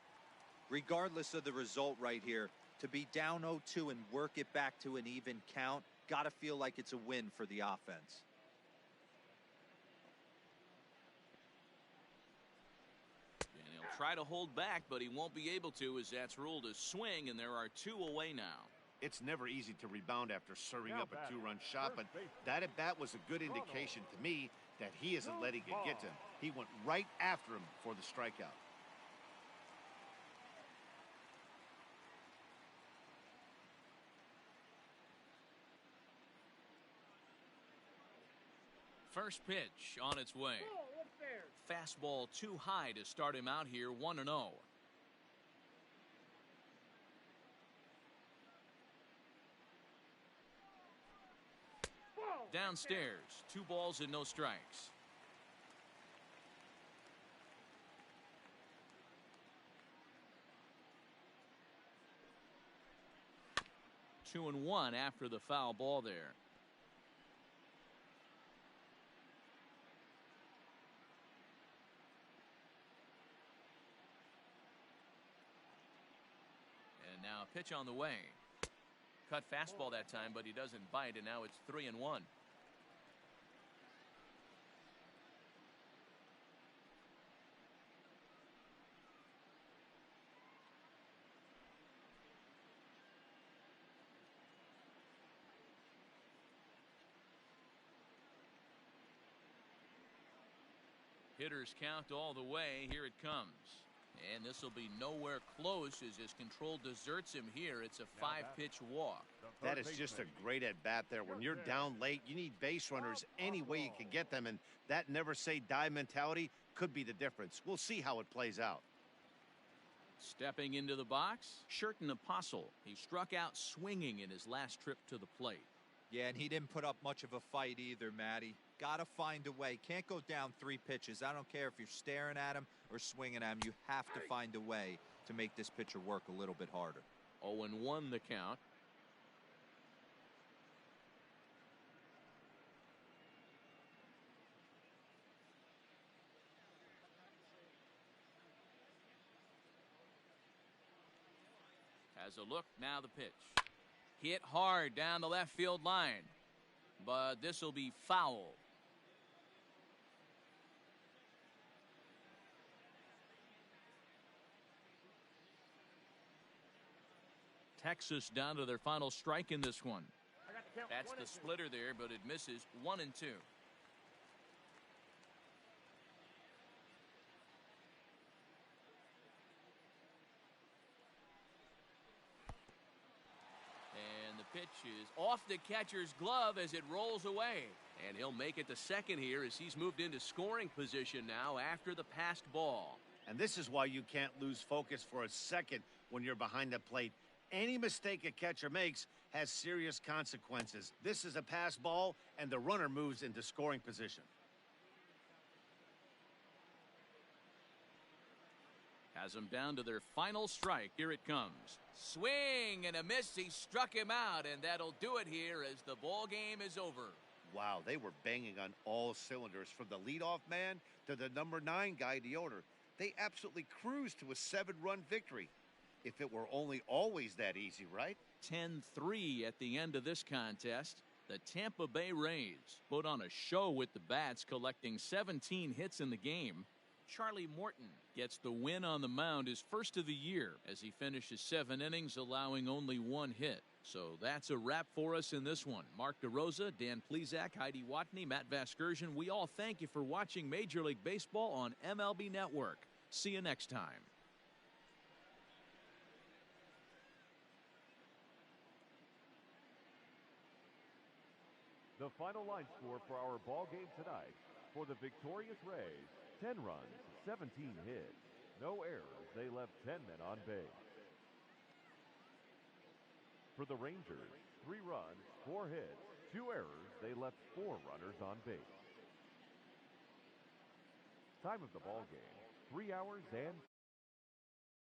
Regardless of the result right here, to be down 0-2 and work it back to an even count, gotta feel like it's a win for the offense. And he'll try to hold back, but he won't be able to, as that's ruled a swing, and there are 2 away now. It's never easy to rebound after serving up a 2-run shot, but that at bat was a good indication to me that he isn't letting it get to him. He went right after him for the strikeout. First pitch on its way. Fastball too high to start him out here, 1-0. Downstairs, 2 balls and no strikes. Two and 1 after the foul ball there. And now a pitch on the way. Cut fastball that time, but he doesn't bite, and now it's 3-1. Hitters count all the way. Here it comes. And this will be nowhere close as his control deserts him here. It's a 5-pitch walk. That is just a great at-bat there. When you're down late, you need base runners any way you can get them, and that never-say-die mentality could be the difference. We'll see how it plays out. Stepping into the box, Sherton Apostle. He struck out swinging in his last trip to the plate. Yeah, and he didn't put up much of a fight either, Matty. Gotta find a way. Can't go down 3 pitches. I don't care if you're staring at him or swinging at him. You have to find a way to make this pitcher work a little bit harder. 0-1 the count. Has a look, now the pitch. Hit hard down the left field line, but this will be foul. Texas down to their final strike in this one. That's the splitter there, but it misses. 1-2. And the pitch is off the catcher's glove as it rolls away. And he'll make it to second here as he's moved into scoring position now after the passed ball. And this is why you can't lose focus for a second when you're behind the plate. Any mistake a catcher makes has serious consequences. This is a pass ball, and the runner moves into scoring position. Has them down to their final strike. Here it comes. Swing and a miss. He struck him out, and that'll do it here as the ball game is over. Wow, they were banging on all cylinders from the leadoff man to the number 9 guy, the owner. They absolutely cruised to a 7-run victory. If it were only always that easy, right? 10-3 at the end of this contest. The Tampa Bay Rays put on a show with the bats, collecting 17 hits in the game. Charlie Morton gets the win on the mound, his first of the year, as he finishes 7 innings, allowing only 1 hit. So that's a wrap for us in this one. Mark DeRosa, Dan Plesac, Heidi Watney, Matt Vasgersian, we all thank you for watching Major League Baseball on MLB Network. See you next time. The final line score for our ball game tonight: for the victorious Rays, 10 runs, 17 hits, no errors. They left 10 men on base. For the Rangers, 3 runs, 4 hits, 2 errors. They left 4 runners on base. Time of the ball game, 3 hours and